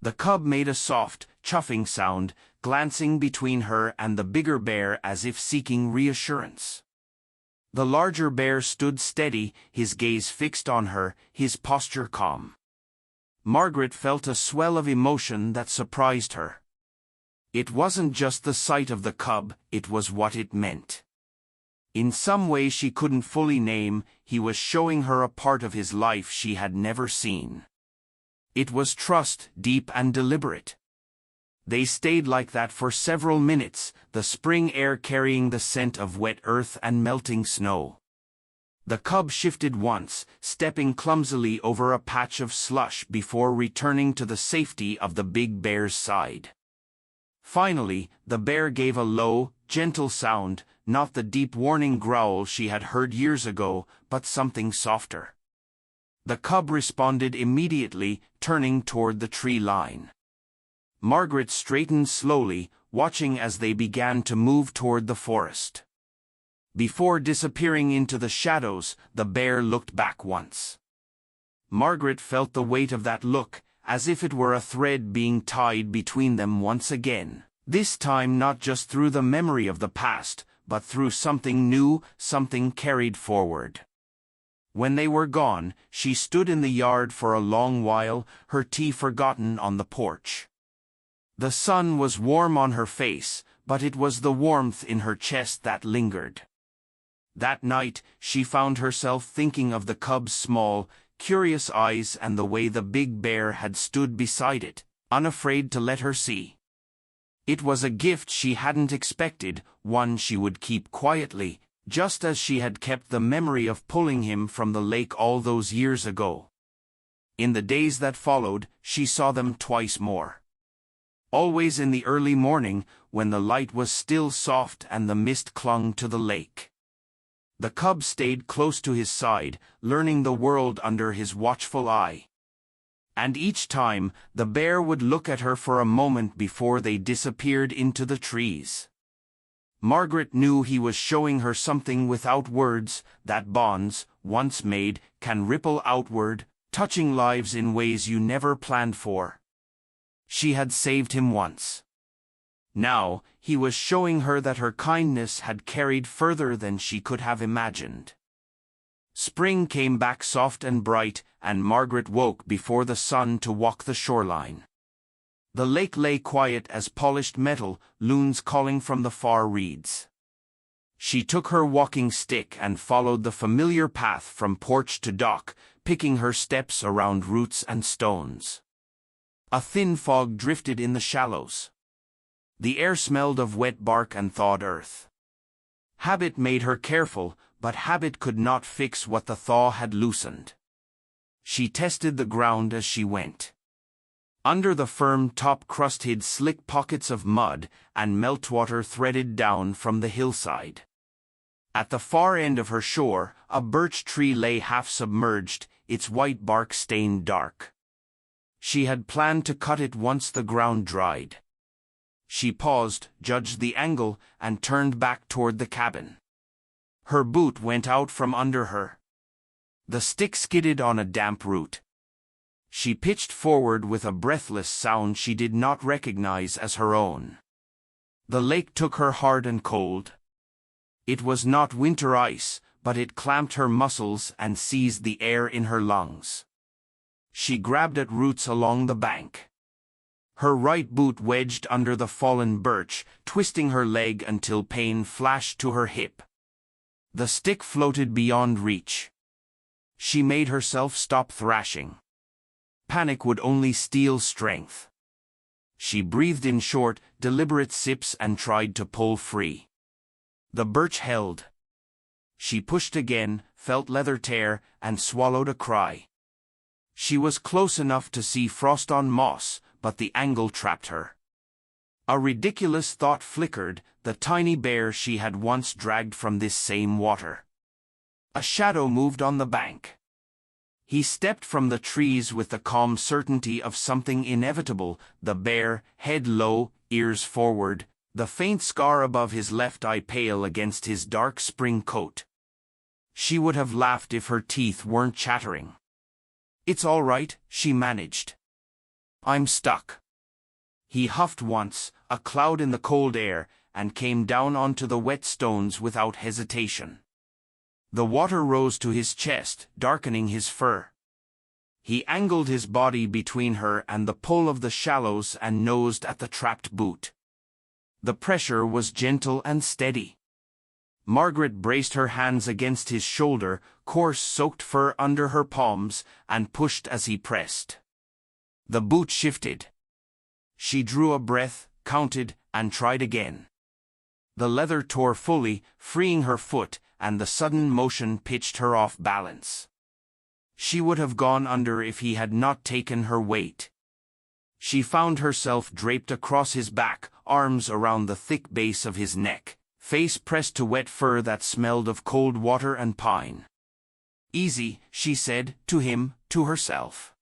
The cub made a soft, chuffing sound, glancing between her and the bigger bear as if seeking reassurance. The larger bear stood steady, his gaze fixed on her, his posture calm. Margaret felt a swell of emotion that surprised her. It wasn't just the sight of the cub, it was what it meant. In some way she couldn't fully name, he was showing her a part of his life she had never seen. It was trust, deep and deliberate. They stayed like that for several minutes, the spring air carrying the scent of wet earth and melting snow. The cub shifted once, stepping clumsily over a patch of slush before returning to the safety of the big bear's side. Finally, the bear gave a low, gentle sound, not the deep warning growl she had heard years ago, but something softer. The cub responded immediately, turning toward the tree line. Margaret straightened slowly, watching as they began to move toward the forest. Before disappearing into the shadows, the bear looked back once. Margaret felt the weight of that look, as if it were a thread being tied between them once again, this time not just through the memory of the past, but through something new, something carried forward. When they were gone, she stood in the yard for a long while, her tea forgotten on the porch. The sun was warm on her face, but it was the warmth in her chest that lingered. That night, she found herself thinking of the cub's small, curious eyes and the way the big bear had stood beside it, unafraid to let her see. It was a gift she hadn't expected, one she would keep quietly, just as she had kept the memory of pulling him from the lake all those years ago. In the days that followed, she saw them twice more. Always in the early morning, when the light was still soft and the mist clung to the lake. The cub stayed close to his side, learning the world under his watchful eye. And each time, the bear would look at her for a moment before they disappeared into the trees. Margaret knew he was showing her something without words, that bonds, once made, can ripple outward, touching lives in ways you never planned for. She had saved him once. Now, he was showing her that her kindness had carried further than she could have imagined. Spring came back soft and bright, and Margaret woke before the sun to walk the shoreline. The lake lay quiet as polished metal, loons calling from the far reeds. She took her walking stick and followed the familiar path from porch to dock, picking her steps around roots and stones. A thin fog drifted in the shallows. The air smelled of wet bark and thawed earth. Habit made her careful, but habit could not fix what the thaw had loosened. She tested the ground as she went. Under the firm top crust hid slick pockets of mud, and meltwater threaded down from the hillside. At the far end of her shore, a birch tree lay half submerged, its white bark stained dark. She had planned to cut it once the ground dried. She paused, judged the angle, and turned back toward the cabin. Her boot went out from under her. The stick skidded on a damp root. She pitched forward with a breathless sound she did not recognize as her own. The lake took her hard and cold. It was not winter ice, but it clamped her muscles and seized the air in her lungs. She grabbed at roots along the bank. Her right boot wedged under the fallen birch, twisting her leg until pain flashed to her hip. The stick floated beyond reach. She made herself stop thrashing. Panic would only steal strength. She breathed in short, deliberate sips and tried to pull free. The birch held. She pushed again, felt leather tear, and swallowed a cry. She was close enough to see frost on moss, but the angle trapped her. A ridiculous thought flickered, the tiny bear she had once dragged from this same water. A shadow moved on the bank. He stepped from the trees with the calm certainty of something inevitable, the bear, head low, ears forward, the faint scar above his left eye pale against his dark spring coat. She would have laughed if her teeth weren't chattering. "It's all right," she managed. "I'm stuck." He huffed once, a cloud in the cold air, and came down onto the wet stones without hesitation. The water rose to his chest, darkening his fur. He angled his body between her and the pull of the shallows and nosed at the trapped boot. The pressure was gentle and steady. Margaret braced her hands against his shoulder, coarse soaked fur under her palms, and pushed as he pressed. The boot shifted. She drew a breath, counted, and tried again. The leather tore fully, freeing her foot, and the sudden motion pitched her off balance. She would have gone under if he had not taken her weight. She found herself draped across his back, arms around the thick base of his neck, face pressed to wet fur that smelled of cold water and pine. "Easy," she said, to him, to herself.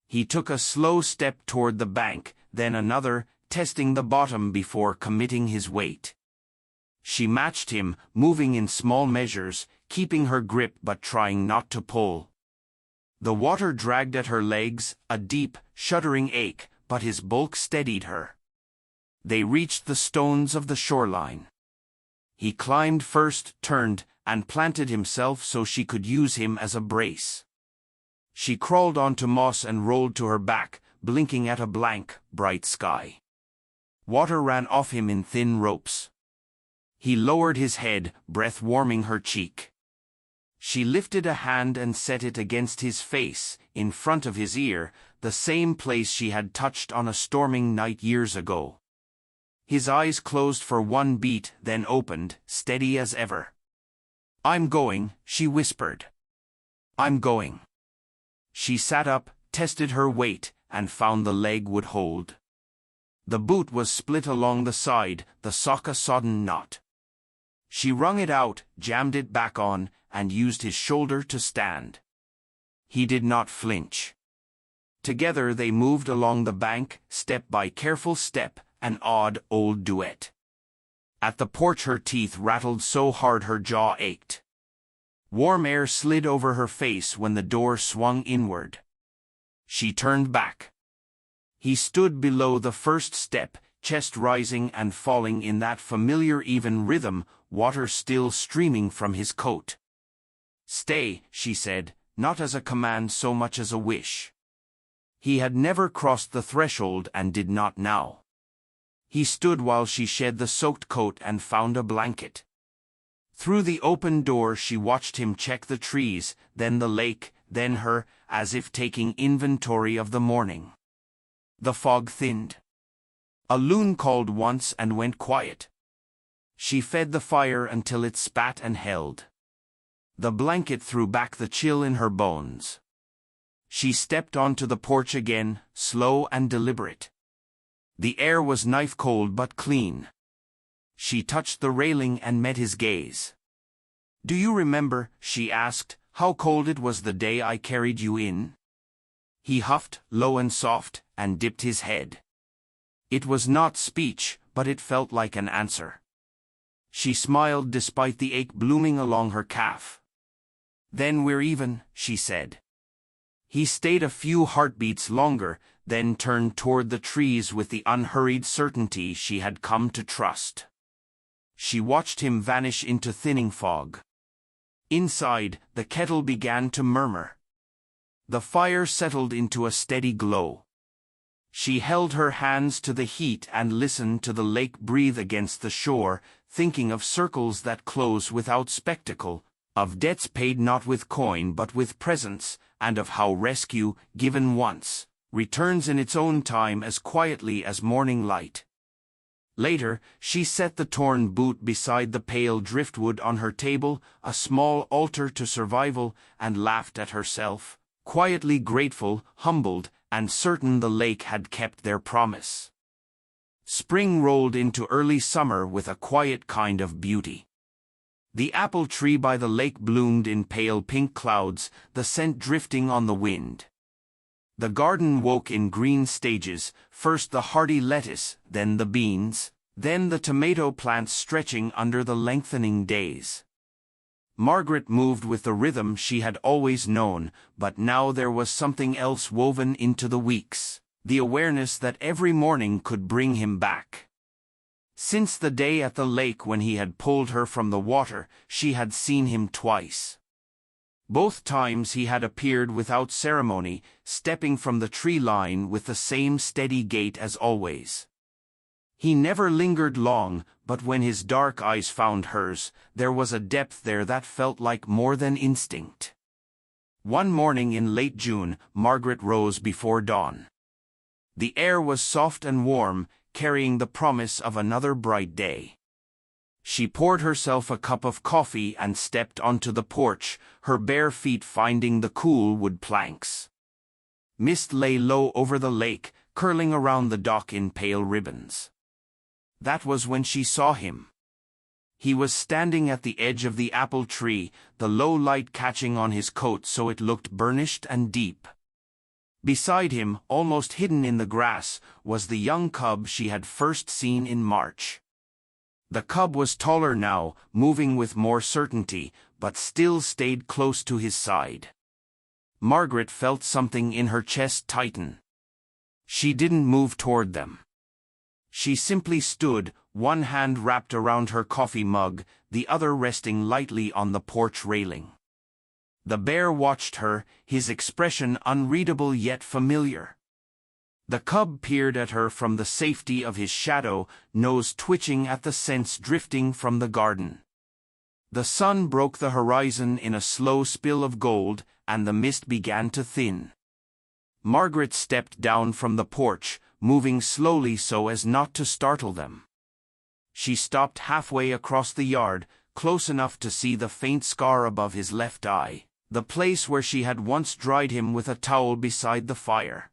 He took a slow step toward the bank, then another, testing the bottom before committing his weight. She matched him, moving in small measures, keeping her grip but trying not to pull. The water dragged at her legs, a deep, shuddering ache, but his bulk steadied her. They reached the stones of the shoreline. He climbed first, turned, and planted himself so she could use him as a brace. She crawled onto moss and rolled to her back, blinking at a blank, bright sky. Water ran off him in thin ropes. He lowered his head, breath warming her cheek. She lifted a hand and set it against his face, in front of his ear, the same place she had touched on a storming night years ago. His eyes closed for one beat, then opened, steady as ever. "I'm going," she whispered. "I'm going." She sat up, tested her weight, and found the leg would hold. The boot was split along the side, the sock a sodden knot. She wrung it out, jammed it back on, and used his shoulder to stand. He did not flinch. Together they moved along the bank, step by careful step, an odd old duet. At the porch her teeth rattled so hard her jaw ached. Warm air slid over her face when the door swung inward. She turned back. He stood below the first step, chest rising and falling in that familiar even rhythm, water still streaming from his coat. "Stay," she said, not as a command so much as a wish. He had never crossed the threshold and did not now. He stood while she shed the soaked coat and found a blanket. Through the open door she watched him check the trees, then the lake, then her, as if taking inventory of the morning. The fog thinned. A loon called once and went quiet. She fed the fire until it spat and held. The blanket threw back the chill in her bones. She stepped onto the porch again, slow and deliberate. The air was knife-cold but clean. She touched the railing and met his gaze. "Do you remember," she asked, "how cold it was the day I carried you in?" He huffed, low and soft, and dipped his head. It was not speech, but it felt like an answer. She smiled despite the ache blooming along her calf. "Then we're even," she said. He stayed a few heartbeats longer, then turned toward the trees with the unhurried certainty she had come to trust. She watched him vanish into thinning fog. Inside, the kettle began to murmur. The fire settled into a steady glow. She held her hands to the heat and listened to the lake breathe against the shore, thinking of circles that close without spectacle, of debts paid not with coin but with presence, and of how rescue, given once, returns in its own time as quietly as morning light. Later, she set the torn boot beside the pale driftwood on her table, a small altar to survival, and laughed at herself, quietly grateful, humbled, and certain the lake had kept their promise. Spring rolled into early summer with a quiet kind of beauty. The apple tree by the lake bloomed in pale pink clouds, the scent drifting on the wind. The garden woke in green stages, first the hardy lettuce, then the beans, then the tomato plants stretching under the lengthening days. Margaret moved with the rhythm she had always known, but now there was something else woven into the weeks, the awareness that every morning could bring him back. Since the day at the lake when he had pulled her from the water, she had seen him twice. Both times he had appeared without ceremony, stepping from the tree line with the same steady gait as always. He never lingered long, but when his dark eyes found hers, there was a depth there that felt like more than instinct. One morning in late June, Margaret rose before dawn. The air was soft and warm, carrying the promise of another bright day. She poured herself a cup of coffee and stepped onto the porch, her bare feet finding the cool wood planks. Mist lay low over the lake, curling around the dock in pale ribbons. That was when she saw him. He was standing at the edge of the apple tree, the low light catching on his coat so it looked burnished and deep. Beside him, almost hidden in the grass, was the young cub she had first seen in March. The cub was taller now, moving with more certainty, but still stayed close to his side. Margaret felt something in her chest tighten. She didn't move toward them. She simply stood, one hand wrapped around her coffee mug, the other resting lightly on the porch railing. The bear watched her, his expression unreadable yet familiar. The cub peered at her from the safety of his shadow, nose twitching at the scents drifting from the garden. The sun broke the horizon in a slow spill of gold, and the mist began to thin. Margaret stepped down from the porch, moving slowly so as not to startle them. She stopped halfway across the yard, close enough to see the faint scar above his left eye, the place where she had once dried him with a towel beside the fire.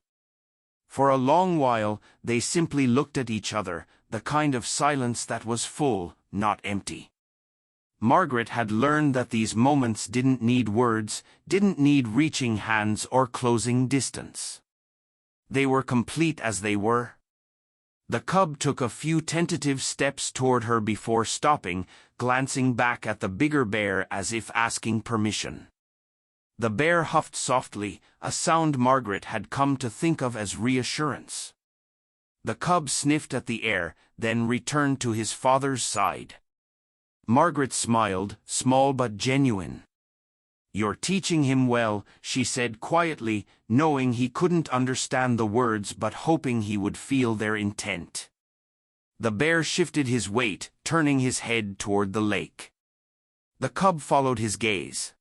For a long while, they simply looked at each other, the kind of silence that was full, not empty. Margaret had learned that these moments didn't need words, didn't need reaching hands or closing distance. They were complete as they were. The cub took a few tentative steps toward her before stopping, glancing back at the bigger bear as if asking permission. The bear huffed softly, a sound Margaret had come to think of as reassurance. The cub sniffed at the air, then returned to his father's side. Margaret smiled, small but genuine. "You're teaching him well," she said quietly, knowing he couldn't understand the words but hoping he would feel their intent. The bear shifted his weight, turning his head toward the lake. The cub followed his gaze.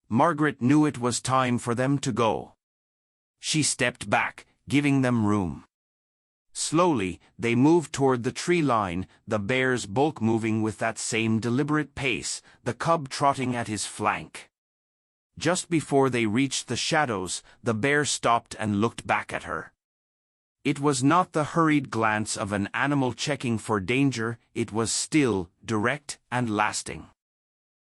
Margaret knew it was time for them to go. She stepped back, giving them room. Slowly, they moved toward the tree line, the bear's bulk moving with that same deliberate pace, the cub trotting at his flank. Just before they reached the shadows, the bear stopped and looked back at her. It was not the hurried glance of an animal checking for danger, it was still, direct, and lasting.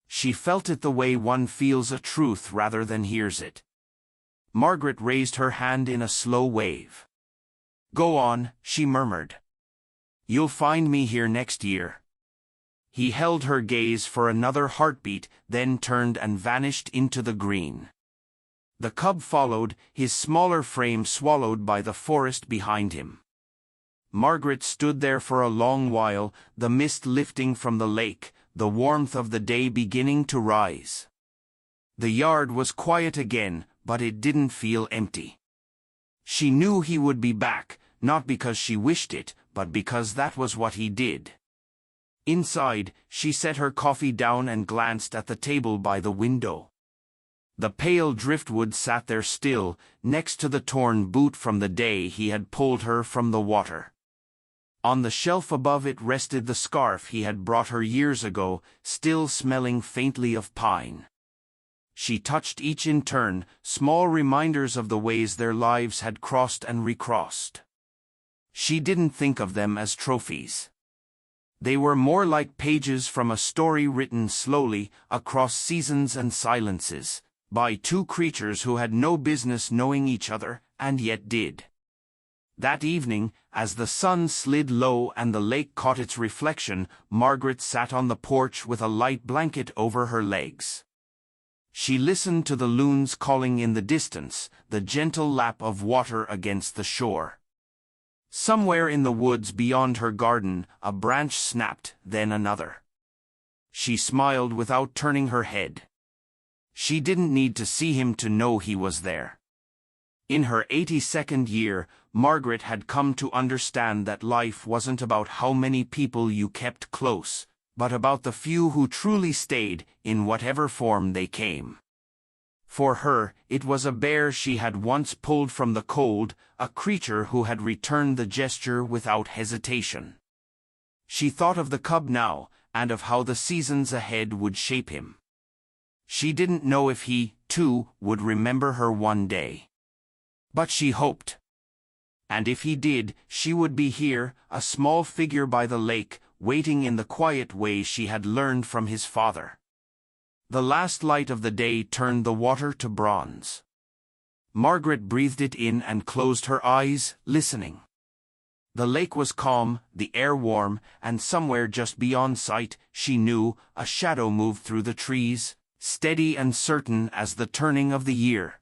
She felt it the way one feels a truth rather than hears it. Margaret raised her hand in a slow wave. "Go on," she murmured. "You'll find me here next year." He held her gaze for another heartbeat, then turned and vanished into the green. The cub followed, his smaller frame swallowed by the forest behind him. Margaret stood there for a long while, the mist lifting from the lake, the warmth of the day beginning to rise. The yard was quiet again, but it didn't feel empty. She knew he would be back, not because she wished it, but because that was what he did. Inside, she set her coffee down and glanced at the table by the window. The pale driftwood sat there still, next to the torn boot from the day he had pulled her from the water. On the shelf above it rested the scarf he had brought her years ago, still smelling faintly of pine. She touched each in turn, small reminders of the ways their lives had crossed and recrossed. She didn't think of them as trophies. They were more like pages from a story written slowly, across seasons and silences, by two creatures who had no business knowing each other, and yet did. That evening, as the sun slid low and the lake caught its reflection, Margaret sat on the porch with a light blanket over her legs. She listened to the loons calling in the distance, the gentle lap of water against the shore. Somewhere in the woods beyond her garden, a branch snapped, then another. She smiled without turning her head. She didn't need to see him to know he was there. In her 82nd year, Margaret had come to understand that life wasn't about how many people you kept close, but about the few who truly stayed, in whatever form they came. For her, it was a bear she had once pulled from the cold, a creature who had returned the gesture without hesitation. She thought of the cub now, and of how the seasons ahead would shape him. She didn't know if he, too, would remember her one day. But she hoped. And if he did, she would be here, a small figure by the lake, waiting in the quiet way she had learned from his father. The last light of the day turned the water to bronze. Margaret breathed it in and closed her eyes, listening. The lake was calm, the air warm, and somewhere just beyond sight, she knew, a shadow moved through the trees, steady and certain as the turning of the year.